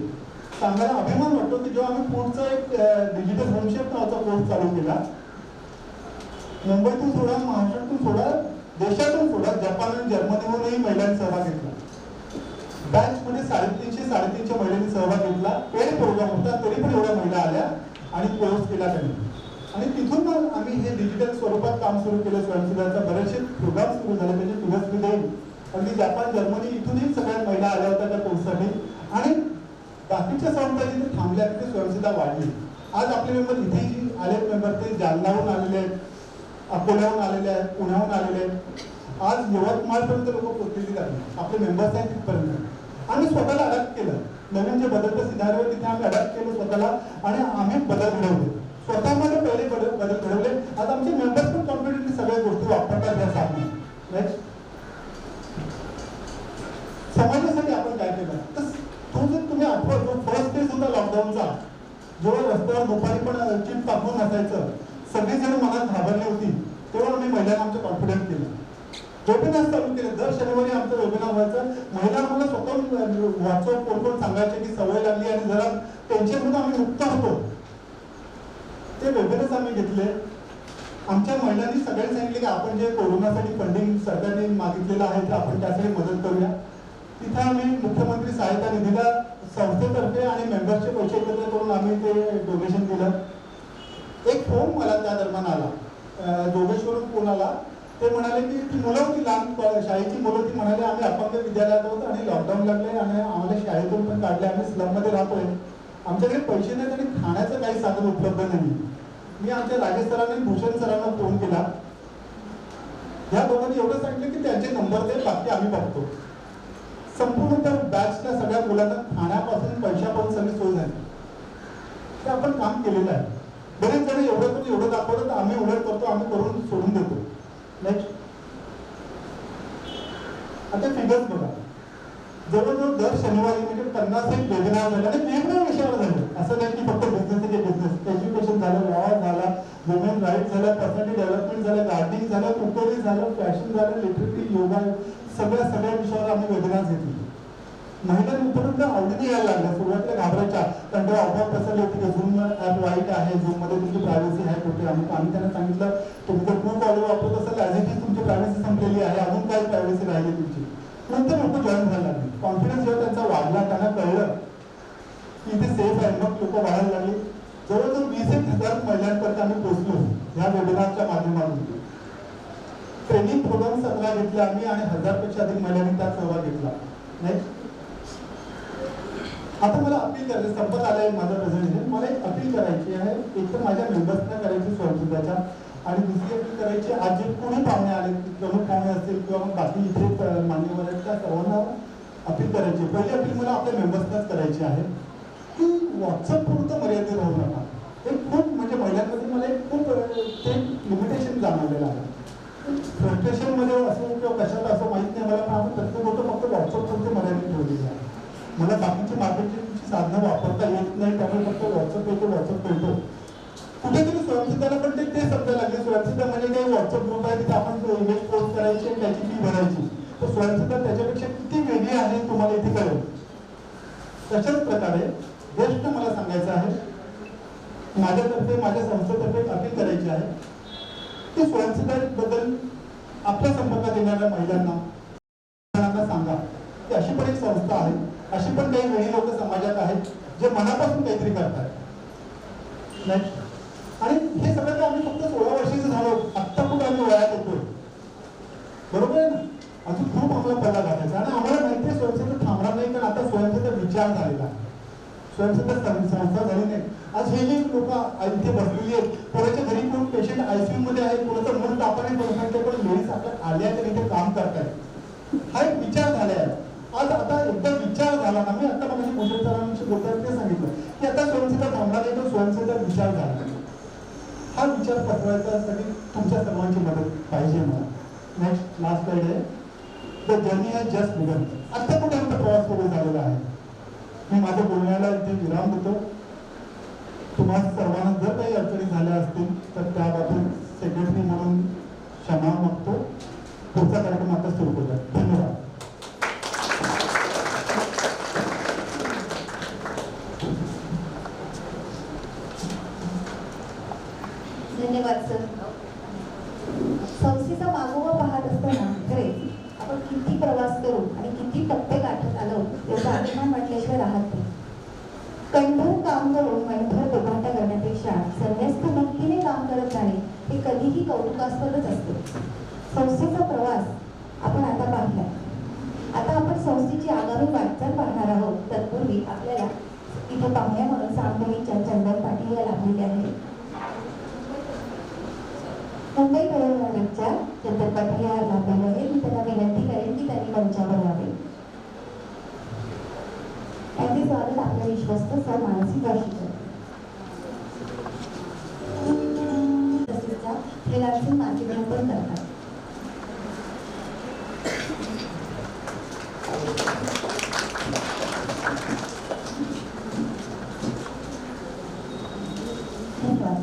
सांगायला अभिमान वाटतो की जेव्हा आम्ही पुढचा एक डिजिटल होमशेप नावाचा कोर्स चालू केला, मुंबईतून सोडा, महाराष्ट्रातून सोडा, देशातून सोडा, जपान आणि जर्मनीहूनही महिलांनी सहभाग घेतला. बॅचमध्ये 350 महिलांनी सहभाग घेतला. पेड प्रोग्राम होता, तरी पण एवढ्या महिला आल्या आणि कोर्स केला त्यांनी. आणि तिथून मग आम्ही हे डिजिटल स्वरूपात काम सुरू केलं. स्वयंसेवकांचा बरेचसे प्रोग्राम सुरू झाले, त्याचे फिगर्स मी देईन. अगदी जपान, जर्मनी इथूनही सगळ्या महिला आल्या होत्या त्या कोर्ससाठी. आणि बाकीच्या संस्था जिथे थांबल्या तिथे स्वयंसेवा वाढली. आज आपले मेंबर इथेही आले मेंबर, ते जालन्याहून आलेले आहेत, अकोल्याहून आलेले आहेत, पुण्याहून आलेले आहेत. आज यवतमाळपर्यंत लोक पोहोचलेली आहेत. आपले मेंबर्स आहेत तिथपर्यंत. आम्ही स्वतःला अडॅप्ट केलं. नवीन जे बदलतं सिनारिओ तिथे आम्ही अडॅप्ट केलं स्वतःला आणि आम्ही बदल घडवले. स्वतःमध्ये पहिले बदल घडवले. आज आमचे मेंबर्स पण कॉन्फिडेंटली सगळ्या गोष्टी वापरतात या साधने. नेक्स्ट समाजासाठी आपण काय केलं, तर तो जर तुम्ही आठवत, जो फर्स्ट फेज होता लॉकडाऊनचा, जेव्हा रस्त्यावर दुपारी पण चिप टाकून नसायचं, सगळी जण मनात घाबरली होती, तेव्हा आम्ही महिलांना आमचं कॉन्फिडन्स केलं. वेबिनार चालू केले. दर शनिवारी आमचं वेबिनार व्हायचं. महिला आम्हाला स्वतः व्हॉट्सअप फोन सांगायचे की सवय लागली आणि जरा टेन्शनमधून आम्ही मुक्त होतो. ते वेबिनार्स आम्ही घेतले. आमच्या महिलांनी सगळ्यांनी सांगितले की आपण जे कोरोनासाठी फंडिंग सरकारने मागितलेलं आहे तर आपण त्यासाठी मदत करूया. तिथे आम्ही मुख्यमंत्री सहायता निधीला संस्थेतर्फे आणि मेंबर्सचे पैसे एकत्र करून आम्ही ते डोनेशन दिलं. एक फोन मला त्या दरम्यान आला, जोगेश्वरून फोन आला. ते म्हणाले की ती मुलं होती लांब शाळेची मुलं, ती म्हणाले आम्ही अपंग विद्यालयात आहोत आणि लॉकडाऊन लागले आणि आम्हाला शाळेतून पण काढले, आम्ही स्लममध्ये राहतोय, आमच्याकडे पैसे नाहीत आणि खाण्याचं काही साधन उपलब्ध नाही. मी आमच्या राजेश सरांनी भूषण सरांना फोन केला. ह्या दोघांनी एवढं सांगितलं की त्यांचे नंबर दे, बाकी आम्ही बघतो. संपूर्ण त्या बॅचच्या सगळ्या मुलांना खाण्यापासून पैशापासून सगळी सोय झाली. ते आपण काम केलेलं आहे. बरेच जण एवढं दाखवलं तर आम्ही उलट करतो, आम्ही करून सोडून देतो. नेक्स्ट, आता फिगर्स बघा. जवळजवळ दर शनिवारी म्हणजे 50 एक वेबिनार झाले आणि वेगवेगळ्या विषयावर झाले. असं नाही की फक्त बिझनेस, एज्युकेशन झालं, लॉ झाला, वुमेन राईट झालं, पर्सनॅलिटी डेव्हलपमेंट झालं, गार्डनिंग झालं, कुकरी झालं, फॅशन झालं, लिटरेचर, योगा, सगळ्या विषयावर आम्ही वेबिनार घेतले. महिलांपर्यंत आवडीने यायला लागल्या. सुरुवातीला घाबरायच्या, कारण तेव्हा अफवा पसरली होती की झूम ॲप वाईट आहे, झूममध्ये तुमची प्रायव्हसी हॅक होते. आम्ही त्यांना सांगितलं तुम्ही जर ट्रू कॉल वापरत असाल ॲज इट इज तुमची प्रायव्हसी संपलेली आहे, अजून काय प्रायव्हसी राहिली तुमची. नंतर लोक जॉईन व्हायला लागले. कॉन्फिडन्स जेव्हा त्यांचा वाढला, त्यांना कळलं की इथे सेफ आहे, मग लोक वाढायला लागली. जवळजवळ 20,000 महिलांपर्यंत आम्ही पोहोचलो ह्या वेबिनारच्या माध्यमातून. ट्रेनिंग प्रोग्राम 17 घेतले आम्ही आणि 1000पेक्षा अधिक महिलांनी त्यात सहभाग घेतला. नेक्स्ट, आता मला अपील करायचं, संपत आलंय माझं प्रेझेंटेशन. मला एक अपील करायची आहे. एक तर माझ्या मेंबर्सना करायची स्वयंसेवकाच्या, आणि दुसरी अपील करायची आज जे कोणी पाहुणे आले, प्रमुख पाहुणे असतील किंवा बाकी इथे मान्यवर आहेत त्या सर्वांना अपील करायची. पहिली अपील मला आपल्या मेंबर्सनाच करायची आहे की व्हॉट्सअप पुरतं मर्यादित राहू नका. हे खूप म्हणजे महिलांमध्ये मला एक खूप ते लिमिटेशन जाणवलेलं आहे. फ्रस्ट्रेशनमध्ये असो किंवा कशाला असं माहीत नाही मला, पण आपण प्रत्येक गोष्ट फक्त व्हॉट्सअप पुरते मर्यादित ठेवलेली आहे. मला बाकीची मार्केटिंगची साधनं वापरता येत नाही, त्यामुळे फक्त व्हॉट्सअप येतो. कुठेतरी स्वयंसिद्धाला पण ते समजायला लागले. स्वयंसिद्धा म्हणजे काही व्हॉट्सअप ग्रुप आहे, तिथे आपण इमेज पोस्ट करायची आणि त्याची फी भरायची. तर स्वयंसिद्धा त्याच्यापेक्षा किती वेगळी आहे तुम्हाला इथे कळेल. तशाच प्रकारे बेस्ट मला सांगायचं आहे, माझ्यातर्फे माझ्या संस्थेतर्फे अपील करायची आहे की स्वयंसिद्धाबद्दल आपल्या संपर्कात येणाऱ्या महिलांना सांगा की अशी पण एक संस्था आहे, अशी पण काही वेळी लोक समाजात आहेत जे मनापासून काहीतरी करतात. नेक्स्ट, आणि हे सगळं तर आम्ही फक्त 16 वर्षाचे झालो, आत्ता कुठं आम्ही वयात येतोय, बरोबर आहे ना. अजून खूप आम्हाला पल्ला घालायचा आणि आम्हाला माहिती आहे स्वयंसेवक थांबणार नाही, कारण आता स्वयंसेवक विचार झालेला आहे, स्वयंसेवक संस्था झाली नाही. आज हे जे लोक इथे बसलेली आहेत, कोणाच्या घरी कोण पेशंट ICU मध्ये आहे, कोणाचं मन तापाने पण लेडीज आपल्या आल्या तर इथे काम करतायत, हा एक विचार झाला आहे. आज आता एकदा विचार झाला ना, मी आता माझ्या भूषण सरांशी बोलताना ते सांगितलं की आता स्वयंसेवक थांबणार नाही, तर स्वयंसेवक विचार झाला. हा विचार पसरवायच्यासाठी तुमच्या सर्वांची मदत पाहिजे मला. नेक्स्ट, लास्ट स्लाइड आहे. The journey has just begun. आता कुठे आमचा प्रवास सुरू झालेला आहे. मी माझ्या बोलण्याला इथे विराम देतो. तुम्हाला सर्वांना जर काही अडचणी झाल्या असतील तर त्याबाबत सेक्रेटरी म्हणून क्षमा मागतो. पुढचा कार्यक्रम आता सुरू करूया. धन्यवाद. धन्यवाद सर. संस्थेचा मागोवा पाहत असताना खरेच आपण किती प्रवास करू आणि किती टप्पे गाठत आलो याचा अभिमान वाटल्याशिवाय राहत नाही. कंठभर काम करून मनभर दुभाटा करण्यापेक्षा संन्यस्त भक्तीने काम करत जाणे हे कधीही कौतुकास्पदच असते. संस्थेचा प्रवास आपण आता पाहिला. आता आपण संस्थेची आगामी वाटचाल पाहणार आहोत. तत्पूर्वी आपल्याला इथे पाहुण्या म्हणून सामदेवीच्या चंदन पाटील या लाभलेल्या आहेत. मुंबई परिवहनच्या चंदन पाटील या लाभलेल्या आहेत. मी त्यांना विनंती करेन की त्यांनी मंचावर यावे. त्यांचे स्वागत आपल्या विश्वस्त सर मानसी जोशी तसेच फ्रीलान्सिंग मार्केटिंग पण करतात. धन्यवाद.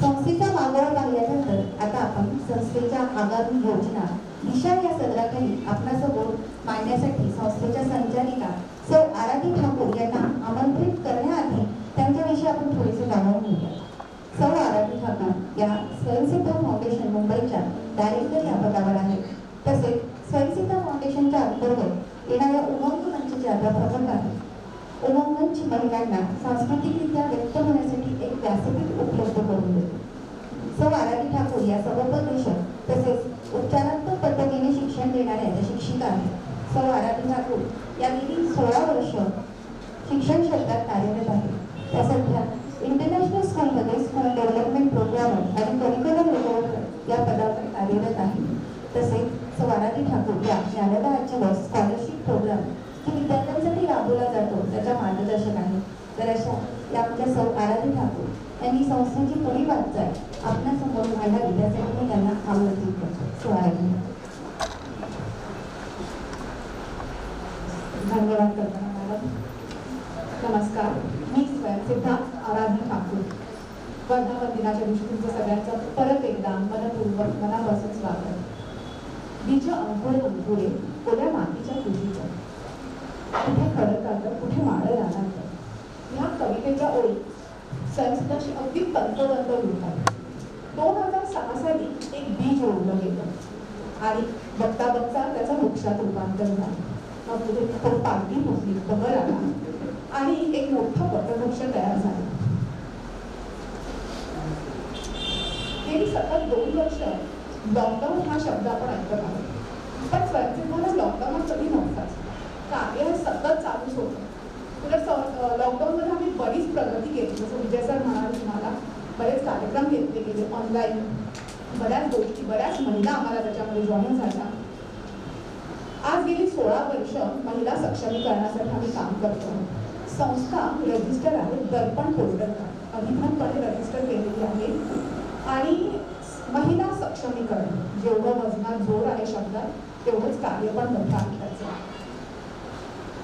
संस्थेचा मागोवा पाहिल्यानंतर आता आपण संस्थेच्या आगामी योजना दिशा या सदराखाली आपणासमोर मांडण्यासाठी संस्थेच्या संचालिका सर आराधी ठाकूर यांना आमंत्रित करण्याआधी त्यांच्याविषयी आपण थोडेसे जाणून घेऊया. सर आराधी ठाकूर या स्वयंसेवा फाउंडेशन मुंबई डायरेक्टर या पदावर आहेत. तसेच स्वयंसिद्धा फाउंडेशनच्या अंतर्गत येणाऱ्या उमंग मंचच्या प्रमुख आहेत. उमंग मंच महिलांना सांस्कृतिकरित्या व्यक्त होण्यासाठी एक व्यासपीठ उपलब्ध करून देतो. सौ आराधी ठाकूर या समुपदेशक तसेच उपचारात्मक पद्धतीने शिक्षण देणाऱ्या त्या शिक्षिका आहेत. सौ आराधी ठाकूर या गेली 16 वर्ष शिक्षण क्षेत्रात कार्यरत आहे. त्या सध्या इंटरनॅशनल स्कूलमध्ये स्कूल डेव्हलपमेंट प्रोग्रामर आणि करिक्युलम डेव्हलपर या पदावर कार्यरत आहे. तसेच सौ आराधी ठाकूर या ज्ञानदा आजीवर स्कॉलरशिप प्रोग्राम जो विद्यार्थ्यांसाठी राबवला जातो त्याच्या मार्गदर्शक आहे. तर अशा या आमच्या सौ आराधी ठाकूर यांनी संस्थेची पुढील वाटचाल आपल्यासमोर मांडावी त्यासाठी मी त्यांना आमंत्रित करतो. सौ आराधी. धन्यवाद कल्पना मॅडम. नमस्कार, मी स्वयंसिद्धा आराधी ठाकूर. वर्धापन दिनाच्या दिवशी तुमचं सगळ्यांचं परत एकदा मनपूर्वक मनापासून स्वागत. बीज अंकुरे अंकुरे ओल्या मातीच्या तुझीचं, कुठे खडं काढलं कुठे माळं राहणार. ह्या कवितेच्या ओळी स्वयंसिद्धाशी अगदी तंतोतंत जुळतात. 2006 साली एक बीज रोवलं गेलं आणि बघता बघता त्याचं वृक्षात रूपांतर झालं. मग पुढे पालवी फुटली, बहर आला आणि एक मोठं वटवृक्ष तयार झालं. गेली सतत 2 वर्ष लॉकडाऊन हा शब्द आपण ऐकत आहोत. पण स्वयंसिद्धाला लॉकडाऊन कधी नव्हताच. कार्य सतत चालूच होतं. उलट लॉकडाऊनमध्ये आम्ही बरीच प्रगती केली. जसं विजय सर म्हणाले तुम्हाला, बरेच कार्यक्रम घेतले गेले ऑनलाईन, बऱ्याच गोष्टी, बऱ्याच महिला आम्हाला त्याच्यामध्ये जॉईन झाल्या. आज गेली 16 वर्ष महिला सक्षमीकरणासाठी आम्ही काम करतो. संस्था रजिस्टर आहे दर्पण पोर्टल, अधिकृतपणे रजिस्टर केलेली आहे. आणि महिला सक्षमीकरण, जेवढं वजनात जोर आहे शब्दात तेवढंच कार्य पण मोठं आहे त्याचं.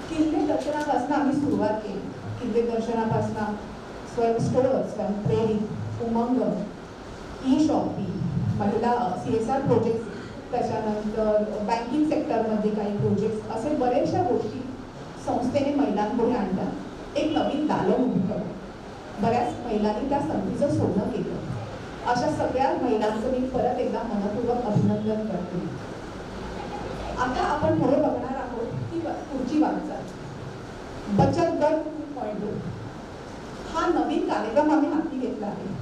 किल्ले दर्शनापासून आम्ही सुरुवात केली. किल्ले दर्शनापासून स्वयं स्टोअर, स्वयंप्रेरित, उमंग, ई शॉपिंग, महिला CSR प्रोजेक्ट, त्याच्यानंतर बँकिंग सेक्टरमध्ये काही प्रोजेक्ट्स, असे बऱ्याचशा गोष्टी संस्थेने महिलांपुढे आणल्या. एक नवीन दालन उभी केलं. बऱ्याच महिलांनी त्या संधीचं सोनं केलं. अशा सगळ्या महिलांचं मी परत एकदा मनपूर्वक अभिनंदन करते. आता आपण पुढे बघणार आहोत की पुढची वाटचाल. बचत गट 2.0 हा नवीन कार्यक्रम आम्ही हाती घेतला आहे.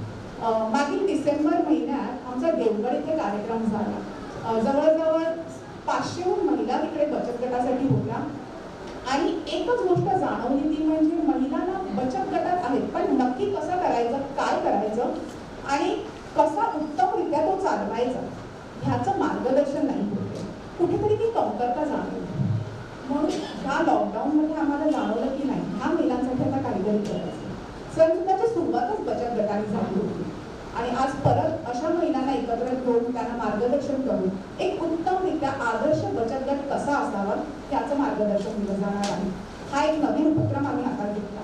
मागील डिसेंबर महिन्यात आमचा देवगड इथे कार्यक्रम झाला. जवळजवळ 500हून महिला तिकडे बचत गटासाठी होत्या. आणि एकच गोष्ट जाणवली ती म्हणजे महिलांना बचत गटात आहेत, पण नक्की कसं करायचं, काय करायचं आणि कसा उत्तमरित्या तो चालवायचा ह्याचं मार्गदर्शन नाही होते. कुठेतरी ती कमतरता जाणवली. म्हणून ह्या लॉकडाऊनमध्ये आम्हाला जाणवलं की नाही, ह्या महिलांसाठी आता काहीतरी करायचं. स्वयंसिद्धाची सुरुवातच बचत गटाने झाली होती. आणि आज परत अशा महिलांना एकत्र घेऊन त्यांना मार्गदर्शन करून एक उत्तमरित्या आदर्श बचत गट कसा असावा त्याचं मार्गदर्शन दिलं जाणार आहे. हा एक नवीन उपक्रम आम्ही हातात घेतला.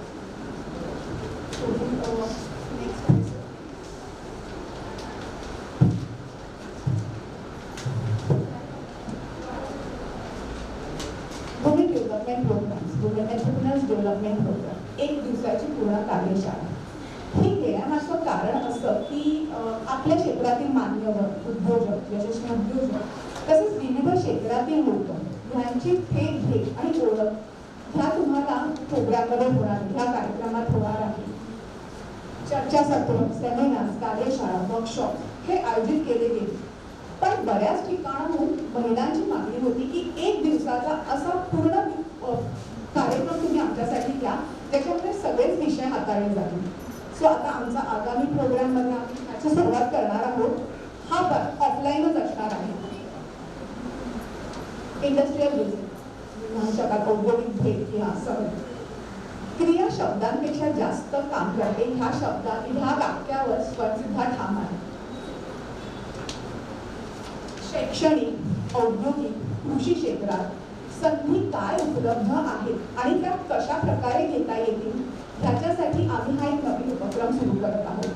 Development programmes, women entrepreneurs development programme, 1 दिवसाची पूर्ण कार्यशाळा. हे घेण्यामागचं कारण असं की आपल्या क्षेत्रातील मान्यवर, उद्योजक, यशस्वी उद्योजक तसेच विविध क्षेत्रातील लोक यांची थेट भेट आणि ओळख ह्या तुम्हाला प्रोग्राममध्ये होणार, ह्या कार्यक्रमात होणार आहे. चर्चासत्र, सेमिनार्स, कार्यशाळा, वर्कशॉप हे आयोजित केले गेले. पण बऱ्याच ठिकाणाहून महिलांची मागणी होती की 1 दिवसाचा असा पूर्ण कार्यक्रम तुम्ही आमच्यासाठी घ्या ज्याच्यामध्ये सगळेच विषय हाताळले जातील. सो आता आमचा आगामी प्रोग्राममध्ये आम्ही ह्याची सुरुवात करणार आहोत. हा ऑफलाईनच असणार आहे. इंडस्ट्रियल व्हिजिट म्हणू शकाल, औद्योगिक भेट किंवा सहल. क्रिया शब्दांपेक्षा जास्त काम करते. ह्या वाक्यावर स्वयंसिद्धा ठाम आहे. शैक्षणिक, औद्योगिक, कृषी क्षेत्रात संधी काय उपलब्ध आहेत आणि त्या कशा प्रकारे घेता येतील ह्याच्यासाठी आम्ही हा एक नवीन उपक्रम सुरू करत आहोत.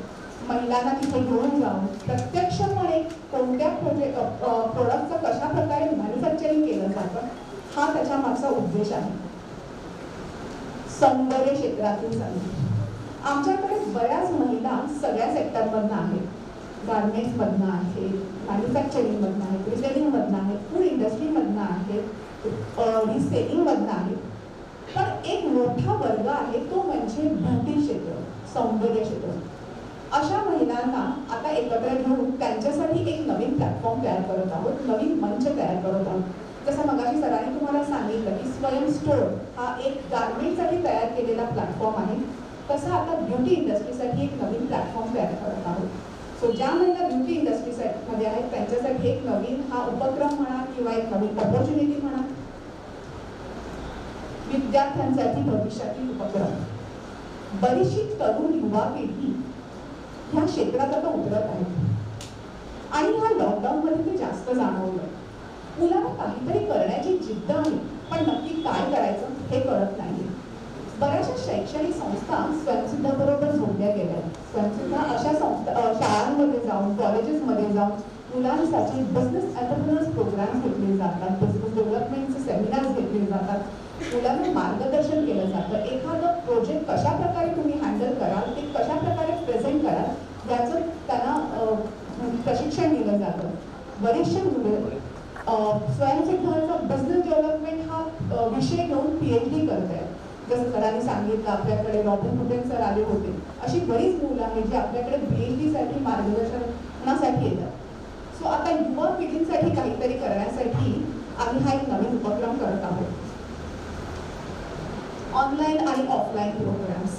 महिलांना तिथे घेऊन जाऊन प्रत्यक्षपणे कोणत्या प्रोडक्टचं कशा प्रकारे मॅन्युफॅक्चरिंग केलं जातं हा त्याच्या मागचा उद्देश आहे. सौंदर्य क्षेत्रातील संधी. आमच्याकडे बऱ्याच महिला सगळ्या सेक्टरमधनं आहेत. गार्मेंट्समधनं आहे, मॅन्युफॅक्चरिंगमधनं आहे, रिटेलिंगमधनं आहे, फूड इंडस्ट्रीमधनं आहे, रिसेलिंगमधनं आहे. पण एक मोठा वर्ग आहे तो म्हणजे ब्युटी क्षेत्र, सौंदर्य क्षेत्र. अशा महिलांना आता एकत्र घेऊन त्यांच्यासाठी एक नवीन प्लॅटफॉर्म तयार करत आहोत, नवीन मंच तयार करत आहोत. जसं मगाशी सरांनी तुम्हाला सांगितलं की स्वयं स्टोअर हा एक गार्मेंटसाठी तयार केलेला प्लॅटफॉर्म आहे, तसं आता ब्युटी इंडस्ट्रीसाठी एक नवीन प्लॅटफॉर्म तयार करत आहोत. सो ज्या महिला ब्युटी इंडस्ट्रीमध्ये आहेत त्यांच्यासाठी एक नवीन हा उपक्रम म्हणा किंवा एक नवीन ऑपॉर्च्युनिटी म्हणा. विद्यार्थ्यांसाठी भविष्यातील उपक्रम. बरीचशी तरुण युवा पिढी ह्या क्षेत्रात आता उतरत आहे आणि ह्या लॉकडाऊनमध्ये ते जास्त जाणवलं. मुलांना काहीतरी करण्याची जिद्द आहे, पण नक्की काय करायचं हे कळत नाही. बऱ्याचशा शैक्षणिक संस्था स्वयंसिद्धाबरोबर जोडल्या गेल्या. स्वयंसिद्धा अशा संस्था शाळांमध्ये जाऊन, कॉलेजेसमध्ये जाऊन मुलांसाठी बिझनेस एंटरप्रेन्योर्स प्रोग्राम्स घेतले जातात, बिझनेस डेव्हलपमेंटचे सेमिनार्स घेतले जातात, मुलांना मार्गदर्शन केलं जातं. एखादं प्रोजेक्ट कशा प्रकारे तुम्ही हँडल कराल, ते कशा प्रकारे प्रेझेंट कराल याचं त्यांना प्रशिक्षण दिलं जातं. बरेचसे मुलं स्वयंसिद्धाचा बिझनेस डेव्हलपमेंट हा विषय घेऊन PhD करत आहेत. जसं सरांनी सांगितलं आपल्याकडे रॉबिन हुडेन सर आले होते. अशी बरीच मुलं आहेत जी आपल्याकडे PhD साठी मार्गदर्शनासाठी येतात. सो आता युवा पिढींसाठी काहीतरी करण्यासाठी आम्ही हा एक नवीन उपक्रम करत आहोत. ऑनलाईन आणि ऑफलाईन प्रोग्राम्स.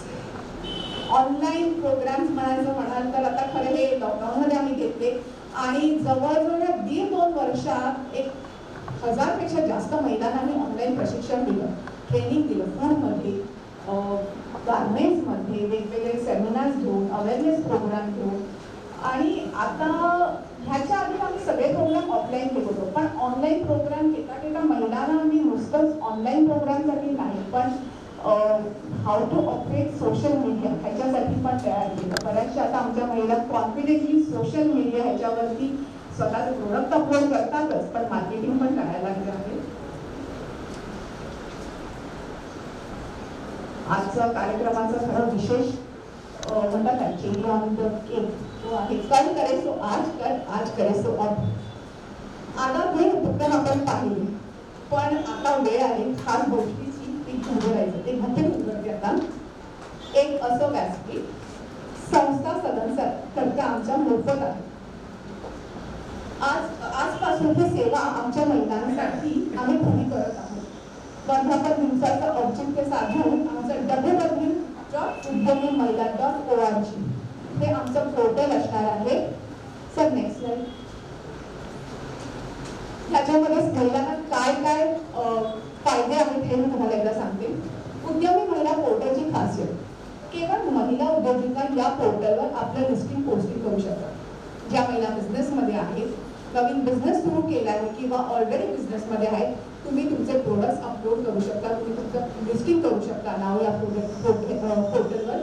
ऑनलाईन प्रोग्राम्स म्हणाल तर आता खरं हे लॉकडाऊनमध्ये आम्ही घेतले आणि जवळजवळ 1.5-2 वर्षात 1000पेक्षा जास्त महिलांना आम्ही ऑनलाईन प्रशिक्षण दिलं, ट्रेनिंग दिलं. फूडमध्ये, गार्मेंट्समध्ये वेगवेगळे सेमिनार्स घेऊन, अवेअरनेस प्रोग्राम घेऊन. आणि आता ह्याच्या आधी आम्ही सगळे प्रोग्राम ऑफलाईन घेत होतो, पण ऑनलाईन प्रोग्राम घेता महिलांना आम्ही नुसतंच ऑनलाईन प्रोग्रामसाठी नाही, पण how to operate social media ह्याच्यासाठी पण तयार केलं. बऱ्याचशा आता आमच्या महिला कॉन्फिडेंटली सोशल मीडिया ह्याच्यावरती स्वतःचं प्रोडक्ट अपलोड करतातच, पण मार्केटिंग पण करायला लागले आहे. आजचा कार्यक्रमाचा खरं विशेष म्हणतात ना, चेरी ऑन द केक जो आहे, कल करे सो आज कर, आज करे सो अब. आता हे उपक्रम आपण पाहिले, पण आता वेळ आहे खास गोष्टीची ती घुंगरायचं. ते घुंगरते आता एक असं व्यासपीठ संस्था सदस्यांकरता आमच्या मोफत आहे. आजपासून ही सेवा आमच्या महिलांसाठी आम्ही पुढे करत आहोत. वर्धापन दिवसाचं औचित्य साधून आमचं www.udyamimahila.org हे आमचं पोर्टल असणार आहे. Sir next slide. ह्याच्यामध्ये महिलांना काय काय फायदे आहेत हे मी तुम्हाला एकदा सांगते. उद्यमी महिला पोर्टलची खासियत, केवळ महिला उद्योजिका या पोर्टलवर आपलं लिस्टिंग पोस्टिंग करू शकतात. ज्या महिला बिझनेसमध्ये आहेत, नवीन बिझनेस सुरू केला आहे किंवा ऑलरेडी बिझनेसमध्ये आहेत, तुम्ही तुमचे प्रोडक्ट्स अपलोड करू शकता, तुम्ही तुमचं लिस्टिंग करू शकता नाव या पोर्टलवर.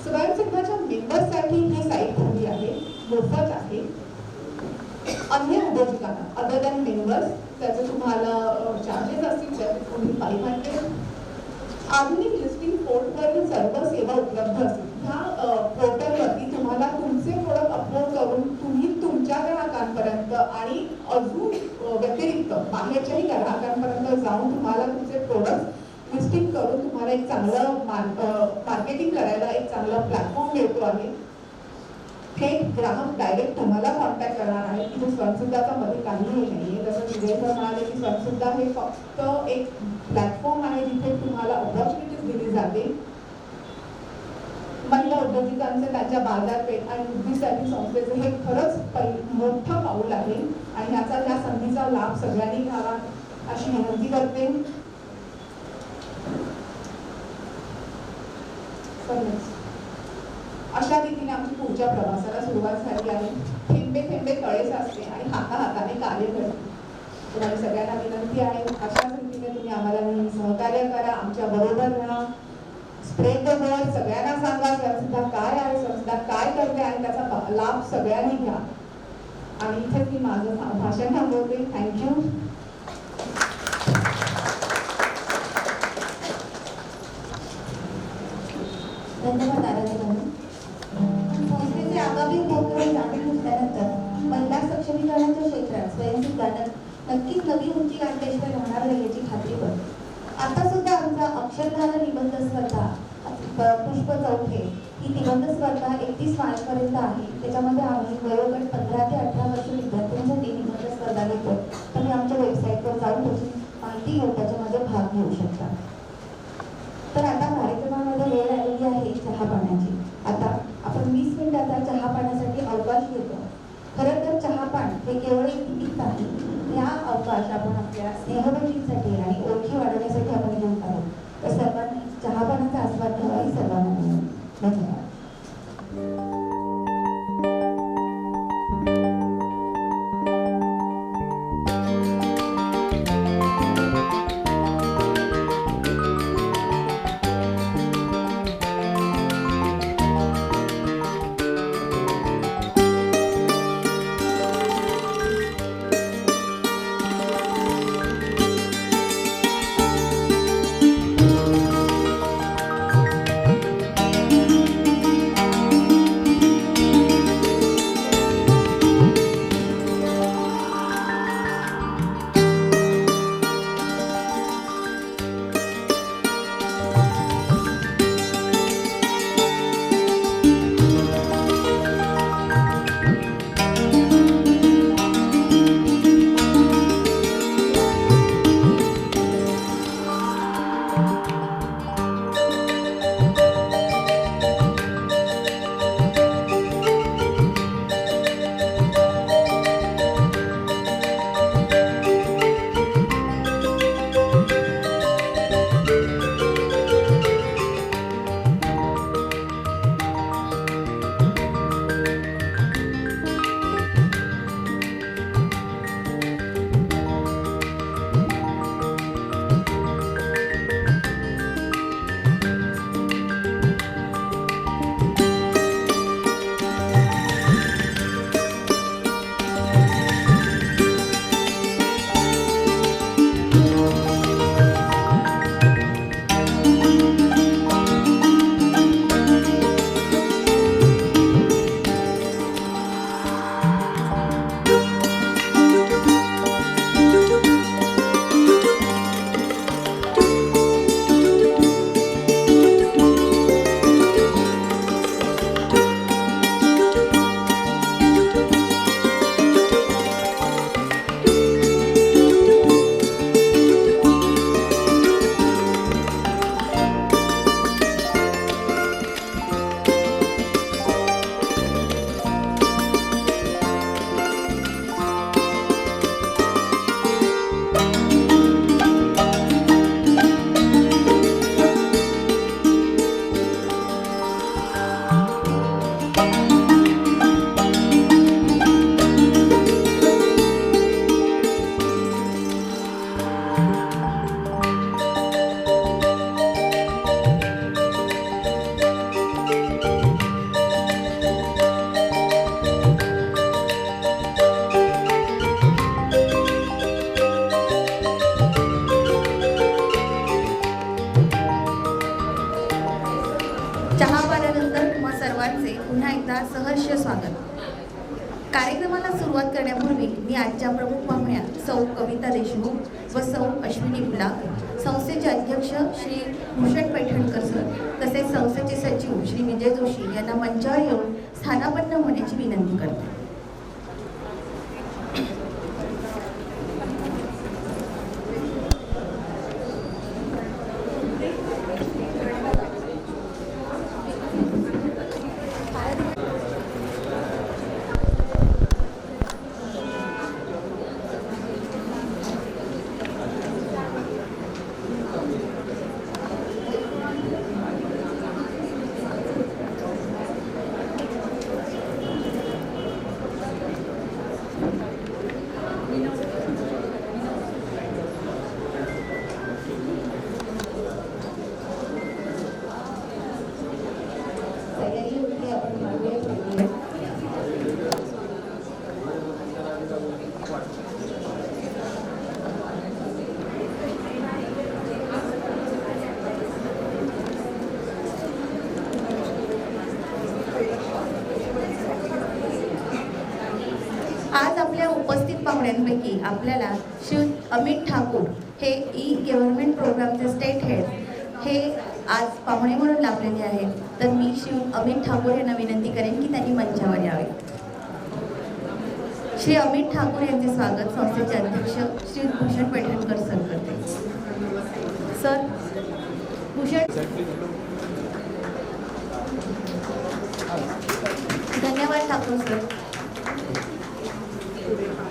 स्वयंसिद्धाच्या मेंबर्ससाठी ही साईट खुली आहे, मोफत आहे. अन्य उद्योजकांना अदर दॅन मेंबर्स त्याचे तुम्हाला चार्जेस असतील, त्याचे तुम्ही 500. आधुनिक लिस्टिंग पोर्टवरील सर्व सेवा उपलब्ध असतील. ह्या पोर्टलवरती तुम्हाला तुमचे प्रोडक्ट अपलोड करून तुम्ही तुमच्या ग्राहकांपर्यंत आणि अजून व्यतिरिक्त बाहेरच्याही ग्राहकांपर्यंत जाऊन तुम्हाला तुमचे प्रोडक्ट लिस्टिंग करून तुम्हाला एक चांगलं मार्केटिंग करायला एक चांगला प्लॅटफॉर्म मिळतो आहे. थेट ग्राहक डायरेक्ट तुम्हाला कॉन्टॅक्ट करणार आहे. इथे स्वयंसिद्धाचा मध्ये काहीही नाहीये. जसं विजय सर म्हणाले की स्वयंसिद्धा हे फक्त एक प्लॅटफॉर्म आहे जिथे तुम्हाला ऑपॉर्च्युनिटीज दिली जाते. महिला उद्योजकांचे त्यांच्या बाजारपेठ आणि वृद्धीसाठी संस्थेचे हे खरंच मोठं पाऊल आहे आणि ह्या संधीचा लाभ सगळ्यांनी घ्यावा अशी विनंती करते. अशा रीतीने आमची पुढच्या प्रवासाला सुरुवात झाली आहे. थेंबे थेंबे तळे साचते आणि हाताहाताने कार्य घडते. तुम्हाला सगळ्यांना विनंती आहे, अशाच रीतीने तुम्ही आम्हाला नेहमी सहकार्य करा, आमच्या बरोबर राहा, स्प्रेड द वर्ड. सगळ्यांना सांगा स्वयंसिद्धा काय आहे, स्वयंसिद्धा काय करते आणि त्याचा लाभ सगळ्यांनी घ्या. आणि इथेच मी माझं भाषण थांबवते. थँक्यू. धन्यवाद आराध्य. संस्थेचे आगामी उपक्रम जाणून आता सुद्धा आमचा अक्षरधारा निबंध स्पर्धा पुष्प चौथे ही निबंध स्पर्धा 31 मार्चपर्यंत आहे. त्याच्यामध्ये आम्ही वयोगट 15 ते 18 वर्ष विद्यार्थ्यांसाठी निबंध स्पर्धा घेतो. तुम्ही आमच्या वेबसाईटवर जाऊन त्याची माहिती घेऊन त्याच्यामध्ये भाग घेऊ शकता. तर आता कार्यक्रमामध्ये वेळ आलेली आहे चहा पाण्याची. आता आपण 20 मिनिटाचा चहा पाण्यासाठी अवकाश घेतो. खरं तर चहापान हे केवळ एक निमित्त नाही. हा अवकाश आपण आपल्या स्नेहबंधींसाठी आणि ओळखी वाढवण्यासाठी आपण घेत आहोत. तर सर्वांनी चहापानाचा आस्वाद घ्यावा ही सर्वांना धन्यवाद. सहर्ष स्वागत. कार्यक्रमाला सुरुवात करण्यापूर्वी मी आजच्या प्रमुख पाहुण्या सौ कविता देशमुख व सौ अश्विनी गुलाब, संस्थेचे अध्यक्ष श्री भूषण पैठणकर सर तसेच संस्थेचे सचिव श्री विजय जोशी यांना मंचावर येऊन स्थानापन्न होण्याची विनंती करते. आज आपल्या उपस्थित पाहुण्यांपैकी आपल्याला श्री अमित ठाकूर हे ई गव्हर्नमेंट प्रोग्रामचे स्टेट हेड हे आज पाहुणे म्हणून लाभलेले आहेत. तर मी श्री अमित ठाकूर यांना विनंती करेन की त्यांनी मंचावर यावे. श्री अमित ठाकूर यांचे स्वागत संस्थेचे अध्यक्ष श्री भूषण पैठणकर सर करते. सर भूषण. धन्यवाद ठाकूर सर.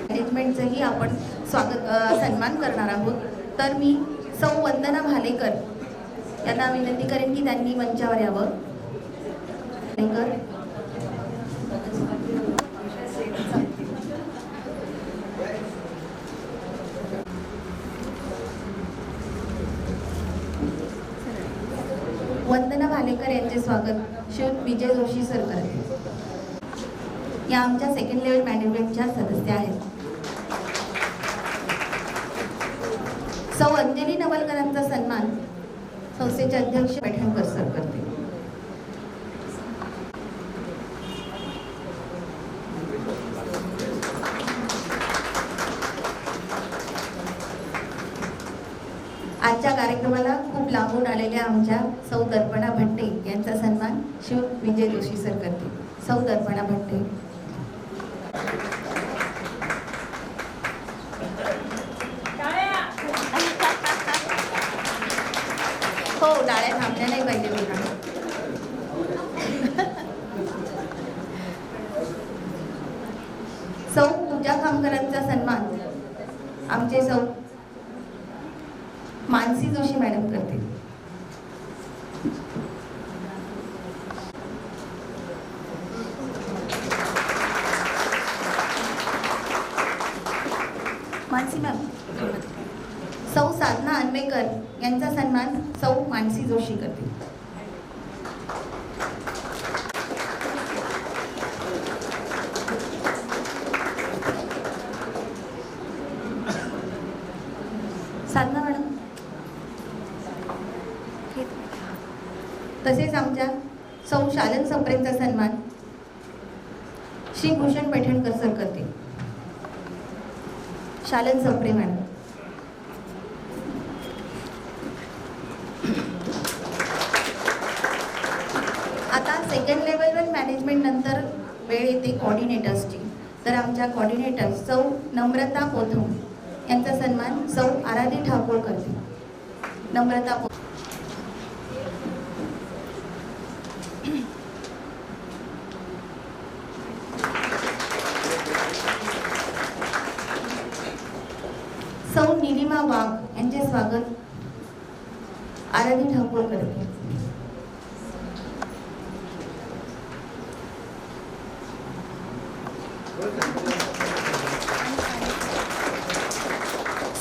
मॅनेजमेंटचंही आपण सन्मान करणार आहोत. तर मी सौ वंदना भालेकर यांना विनंती करेन की त्यांनी मंचावर यावं. वंदना भालेकर यांचे स्वागत श्री विजय जोशी सर करते. या आमच्या सेकंड लेवल मॅनेजमेंटच्या सदस्य आहेत. सौ अंजली नवलकरांचा सन्मान संस्थेचे अध्यक्ष पैठणकर सर करते. आजच्या कार्यक्रमाला खूप लांबून आलेल्या आमच्या सौ दर्पणा भट्टे यांचा सन्मान शिव विजय जोशी सर करते. सौ दर्पणा भट्टे. हो, टाळ्या थांबल्या नाही पाहिजे बघा. सौ पूजा खामकरांचा सन्मान आमचे सौ मानसी जोशी मॅडम करते. मानसी मॅम. सौ साधना अन्वेकर यांचा सन्मान सौ मानसी जोशी करते. साधना मॅडम. तसेच आमच्या सौ शालन सप्रेंचा सन्मान श्री भूषण पैठणकर सर करते. शालन सप्रे मॅडम. आता सेकंड लेवलवर मॅनेजमेंट नंतर वेळ येते कॉर्डिनेटर्सची. तर आमच्या कॉर्डिनेटर सौ नम्रता पोथम यांचा सन्मान सौ आराधी ठाकूर करते. नम्रता सौ निलिमा वाघ यांचे स्वागत आराधी ठाकूर करते.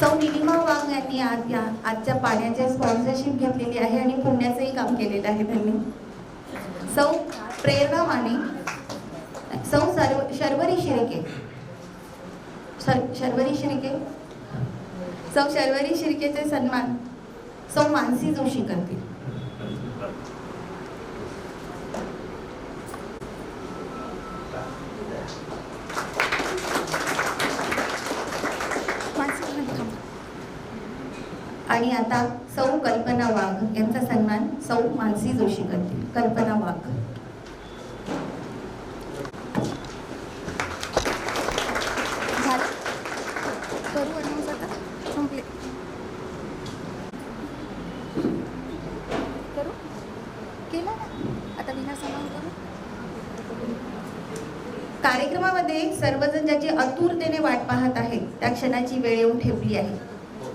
सौ निलिमा वाघ यांनी आजच्या पाण्याच्या स्पॉन्सरशिप घेतलेली आहे आणि पुण्याचंही काम केलेलं आहे त्यांनी. सौ प्रेरणा माने. सौ शर्वरी शिर्के. शर्वरी शिर्के. सौ शर्वरी शिर्केचे सन्मान सौ मानसी जोशी करतील. आणि आता सौ कल्पना वाघ यांचा सन्मान सौ मानसी जोशी करतील. कल्पना वाघ. कार्यक्रमामध्ये सर्वजण ज्याची आतुरतेने वाट पाहत आहेत त्या क्षणाची वेळ येऊन ठेवली आहे.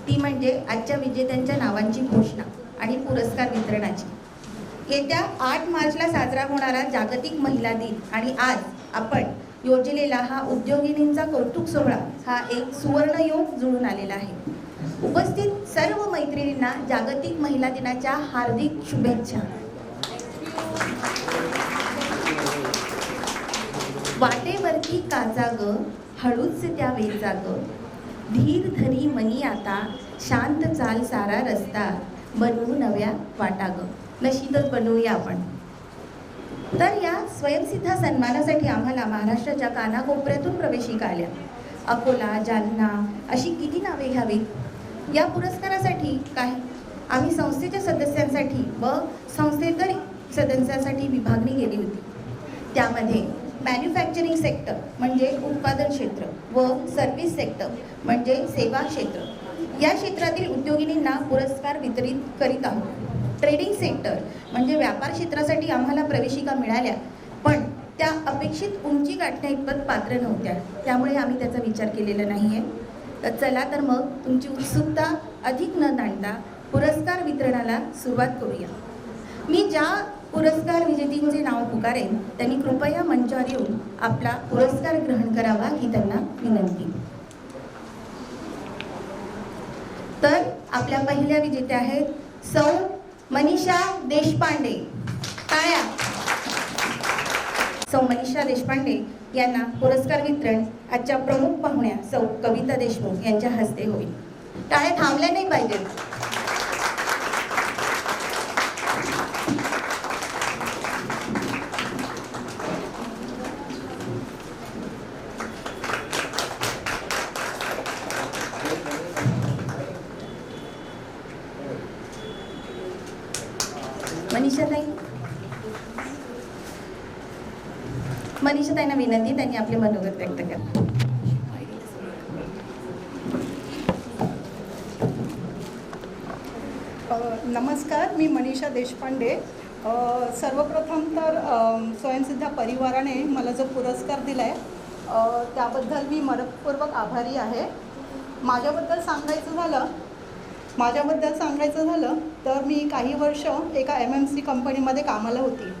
ती म्हणजे आजच्या विजेत्यांच्या नावांची घोषणा आणि पुरस्कार वितरणाची. येत्या 8 मार्चला साजरा होणारा जागतिक महिला दिन आणि आज आपण योजलेला हा उद्योगिनींचा कौतुक सोहळा हा एक सुवर्णयोग जुळून आलेला आहे. उपस्थित सर्व मैत्रिणींना जागतिक महिला दिनाच्या हार्दिक शुभेच्छा. वाटेवरती काचा ग हळूच त्या वेचा ग, धीर धरी मनी आता शांत चाल सारा रस्ता, बनवू नव्या वाटा ग. नशीबच बनवूया आपण. तर या स्वयंसिद्ध सन्मानासाठी आम्हाला महाराष्ट्राच्या कानाकोपऱ्यातून प्रवेशिका आल्या. अकोला, जालना अशी किती नावे घ्यावी. या पुरस्कारासाठी आम्ही संस्थेच्या सदस्यांसाठी व संस्थेतर सदस्यांसाठी विभागणी केली होती. त्यामध्ये मॅन्युफॅक्चरिंग सेक्टर म्हणजे उत्पादन क्षेत्र व सर्व्हिस सेक्टर म्हणजे सेवा क्षेत्र या क्षेत्रातील उद्योगिनींना पुरस्कार वितरित करीत आहोत. ट्रेडिंग सेक्टर म्हणजे व्यापार क्षेत्रासाठी आम्हाला प्रवेशिका मिळाल्या, पण त्या अपेक्षित उंची गाठण्याइतपत पात्र नव्हत्या, त्यामुळे आम्ही त्याचा विचार केलेला नाही आहे. तर चला तर मग तुमची उत्सुकता अधिक न ताणता पुरस्कार वितरणाला सुरुवात करूया. मी ज्या पुरस्कार विजेतींचे नाव पुकारेन त्यांनी कृपया मंचावर येऊन आपला पुरस्कार ग्रहण करावा ही त्यांना विनंती. तर आपल्या पहिल्या विजेत्या आहेत सौ मनीषा देशपांडे. टाळ्या. सौ मनीषा देशपांडे यांना पुरस्कार वितरण आजच्या प्रमुख पाहुण्या सौ कविता देशमुख यांच्या हस्ते होईल. टाळ्या थांबल्या नाही पाहिजेत. मनीषाताईंना विनंती त्यांनी आपले मनोगत व्यक्त करा. नमस्कार, मी मनीषा देशपांडे. सर्वप्रथम तर स्वयंसिद्धा परिवाराने मला जो पुरस्कार दिला आहे त्याबद्दल मी मनपूर्वक आभारी आहे. माझ्याबद्दल सांगायचं झालं तर मी काही वर्ष एका MNC कंपनीमध्ये कामाला होती,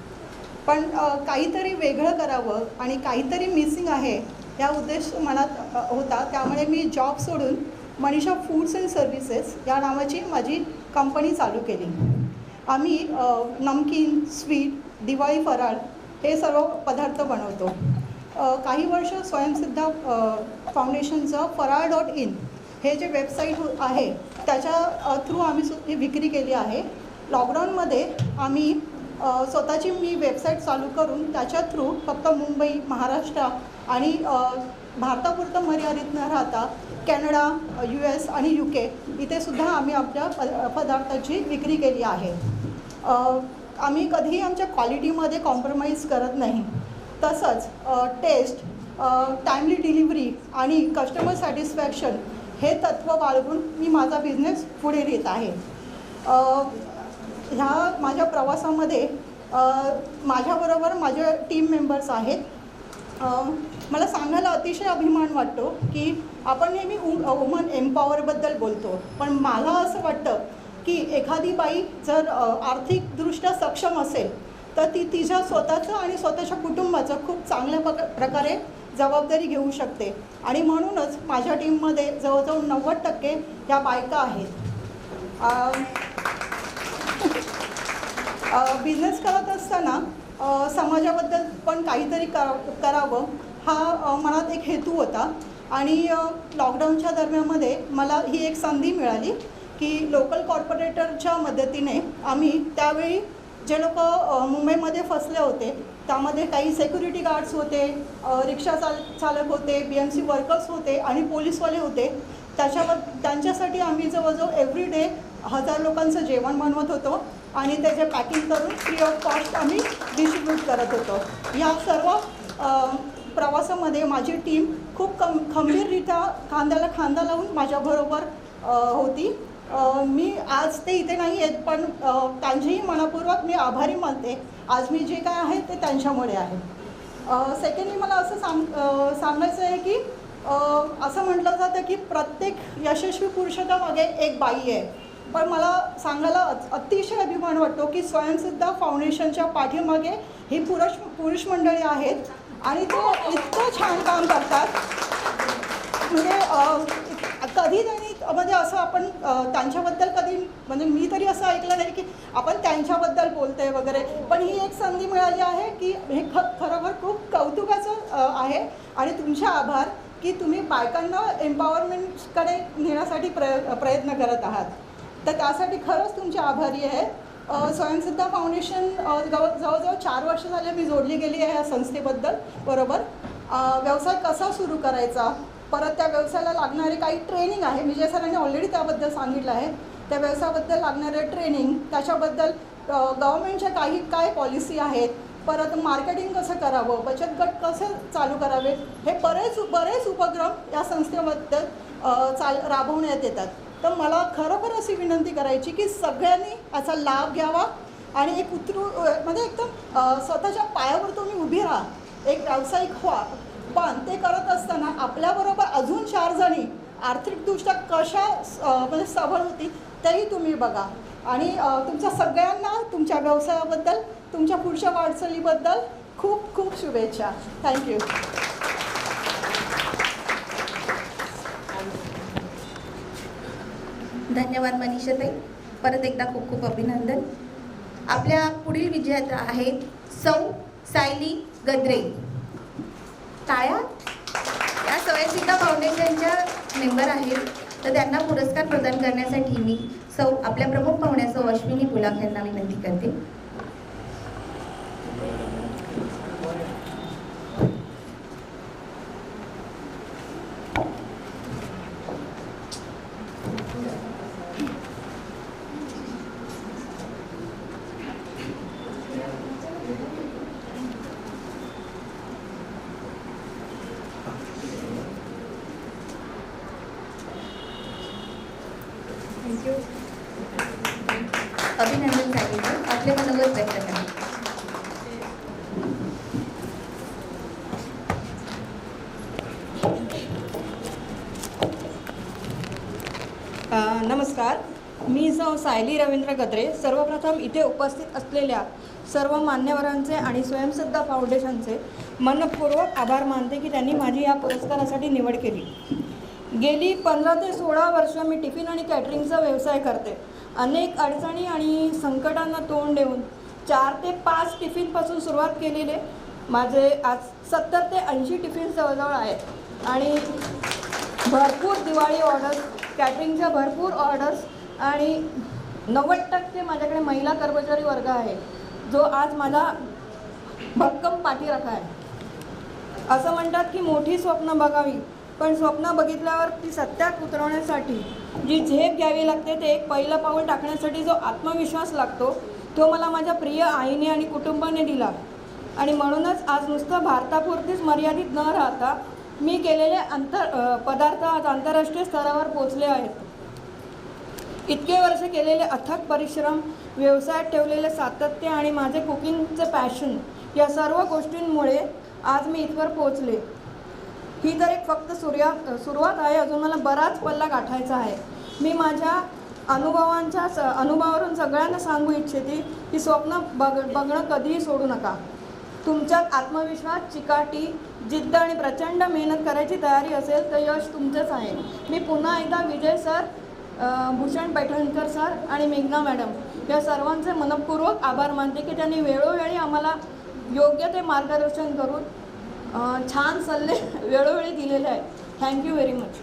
पण काहीतरी वेगळं करावं आणि काहीतरी मिसिंग आहे या उद्देश मनात होता. त्यामुळे मी जॉब सोडून मनीषा फूड्स अँड सर्व्हिसेस या नावाची माझी कंपनी चालू केली. आम्ही नमकीन, स्वीट, दिवाळी फराळ हे सर्व पदार्थ बनवतो. काही वर्ष स्वयंसिद्धा फाउंडेशनचं फराळ.in हे जे वेबसाईट आहे त्याच्या थ्रू आम्ही विक्री केली आहे. लॉकडाऊनमध्ये आम्ही स्वतःची मी वेबसाईट चालू करून त्याच्या थ्रू फक्त मुंबई, महाराष्ट्र आणि भारतापुरतं मर्यादित न राहता कॅनडा, US आणि UK इथे सुद्धा आम्ही आपल्या पदार्थाची विक्री केली आहे. आम्ही कधीही आमच्या क्वालिटीमध्ये कॉम्प्रोमाइज करत नाही. तसंच टेस्ट, टाईमली डिलिव्हरी आणि कस्टमर सॅटिस्फॅक्शन हे तत्त्व बाळगून मी माझा बिझनेस पुढे नेत आहे. ह्या माझ्या प्रवासामध्ये माझ्याबरोबर माझे टीम मेंबर्स आहेत. मला सांगायला अतिशय अभिमान वाटतो की आपण नेहमी वुमन एम्पॉवरबद्दल बोलतो, पण मला असं वाटतं की एखादी बाई जर आर्थिकदृष्ट्या सक्षम असेल तर ती तिच्या स्वतःचं आणि स्वतःच्या कुटुंबाचं खूप चांगल्या प्रकारे जबाबदारी घेऊ शकते. आणि म्हणूनच माझ्या टीममध्ये जवळजवळ 90% या बायका आहेत. बिझनेस करत असताना समाजाबद्दल पण काहीतरी करावं हा मनात एक हेतू होता. आणि लॉकडाऊनच्या दरम्यानमध्ये मला ही एक संधी मिळाली की लोकल कॉर्पोरेटरच्या मदतीने आम्ही त्यावेळी जे लोक मुंबईमध्ये फसले होते त्यामध्ये काही सेक्युरिटी गार्ड्स होते, रिक्षा चालक होते, BMC वर्कर्स होते आणि पोलीसवाले होते. त्यांच्यासाठी आम्ही जवळजवळ एव्हरीडे 1000 लोकांचं जेवण बनवत होतो आणि त्याचे पॅकिंग करून फ्री ऑफ कॉस्ट आम्ही डिस्ट्रीब्यूट करत होतो. या सर्व प्रवासामध्ये माझी टीम खूप खंबीररित्या खांद्याला खांदा लावून माझ्याबरोबर होती. मी आज ते इथे नाही आहेत, पण त्यांचेही मनपूर्वक मी आभारी मानते. आज मी जे काय आहे ते त्यांच्यामुळे आहे. सेकंडली मला असं सांगायचं आहे की असं म्हटलं जातं की प्रत्येक यशस्वी पुरुषाच्या मागे एक बाई आहे, पण मला सांगायला अतिशय अभिमान वाटतो की स्वयंसिद्धा फाउंडेशनच्या पाठीमागे ही पुरुष मंडळी आहेत आणि ते इतकं छान काम करतात. म्हणजे कधी त्यांनी म्हणजे असं आपण त्यांच्याबद्दल कधी म्हणजे मी तरी असं ऐकलं नाही की आपण त्यांच्याबद्दल बोलते वगैरे, पण ही एक संधी मिळाली आहे की हे खरोखर खूप कौतुकाचं आहे. आणि तुमचे आभार की तुम्ही बायकांना एम्पॉवरमेंटकडे नेण्यासाठी प्रयत्न करत आहात. तर त्यासाठी खरंच तुमचे आभारी आहे. स्वयंसिद्धा फाउंडेशन जवळजवळ 4 वर्ष झाले मी जोडली गेली आहे या संस्थेबद्दल बरोबर. व्यवसाय कसा सुरू करायचा, परत त्या व्यवसायाला लागणारे काही ट्रेनिंग आहे, विजय सरांनी ऑलरेडी त्याबद्दल सांगितलं आहे. त्या व्यवसायाबद्दल लागणारे ट्रेनिंग, त्याच्याबद्दल गव्हर्नमेंटच्या काय पॉलिसी आहेत, परत मार्केटिंग कसं करावं, बचत गट कसे चालू करावे, हे बरेच उपक्रम या संस्थेबद्दल राबवण्यात येतात. तर मला खरोखर अशी विनंती करायची की सगळ्यांनी याचा लाभ घ्यावा आणि एक म्हणजे एकदम स्वतःच्या पायावर तुम्ही उभी राहा, एक व्यावसायिक व्हा. पण ते करत असताना आपल्याबरोबर अजून 4 जणी आर्थिकदृष्ट्या कशा म्हणजे सबळ होती तेही तुम्ही बघा. आणि तुमच्या सगळ्यांना तुमच्या व्यवसायाबद्दल, तुमच्या पुढच्या वाटचालीबद्दल खूप खूप शुभेच्छा. थँक्यू. धन्यवाद मनीषाताई. परत एकदा खूप खूप अभिनंदन. आपल्या पुढील विजेत्या आहेत सौ सायली गद्रे. टाळ्या. या स्वयंसिद्धा फाउंडेशनच्या मेंबर आहेत, तर त्यांना पुरस्कार प्रदान करण्यासाठी मी आपल्या प्रमुख पाहुण्या सौ अश्विनी पुलाख यांना विनंती करते. अभिनंदन सांगितलं. आपले मनोगत व्यक्त करा. नमस्कार, मी सौ सायली रवींद्र गद्रे. सर्वप्रथम इथे उपस्थित असलेल्या सर्व मान्यवरांचे आणि स्वयंसिद्धा फाउंडेशनचे मनपूर्वक आभार मानते की त्यांनी माझी या पुरस्कारासाठी निवड केली. गेली 15 ते 16 वर्ष मी टिफिन आणि कॅटरिंगचा व्यवसाय करते. अनेक अडचणी आणि संकटांना तोंड देऊन 4 ते 5 टिफिनपासून सुरुवात केलेले माझे आज 70 ते 80 टिफिन जवळजवळ आहेत आणि भरपूर दिवाळी ऑर्डर्स, कॅटरिंगच्या भरपूर ऑर्डर्स आणि 90% माझ्याकडे महिला कर्मचारी वर्ग आहे जो आज माझा भक्कम पाठीराखा आहे. असं म्हणतात की मोठी स्वप्न बघावी, पण स्वप्न बघितल्यावर ती सत्यात उतरवण्यासाठी जी झेप घ्यावी लागते, ते एक पहिलं पाऊल टाकण्यासाठी जो आत्मविश्वास लागतो तो मला माझ्या प्रिय आईने आणि कुटुंबाने दिला. आणि म्हणूनच आज नुसतं भारतापुरतीच मर्यादित न राहता मी केलेले पदार्थ आज आंतरराष्ट्रीय स्तरावर पोचले आहेत. इतके वर्ष केलेले अथक परिश्रम, व्यवसायात ठेवलेले सातत्य आणि माझे कुकिंगचं पॅशन, या सर्व गोष्टींमुळे आज मी इथवर पोचले. ही तर एक फक्त सुरुवात आहे. अजून मला बराच पल्ला गाठायचा आहे. मी माझ्या अनुभवावरून सगळ्यांना सांगू इच्छिते की स्वप्न बघणं कधीही सोडू नका. तुमच्यात आत्मविश्वास, चिकाटी, जिद्द आणि प्रचंड मेहनत करायची तयारी असेल तर यश तुमचंच आहे. मी पुन्हा एकदा विजय सर, भूषण पैठणकर सर आणि मेघना मॅडम या सर्वांचे मनपूर्वक आभार मानते की त्यांनी वेळोवेळी आम्हाला योग्य ते मार्गदर्शन करून छान सल्ले वेळोवेळी दिलेले आहेत. Thank you very much.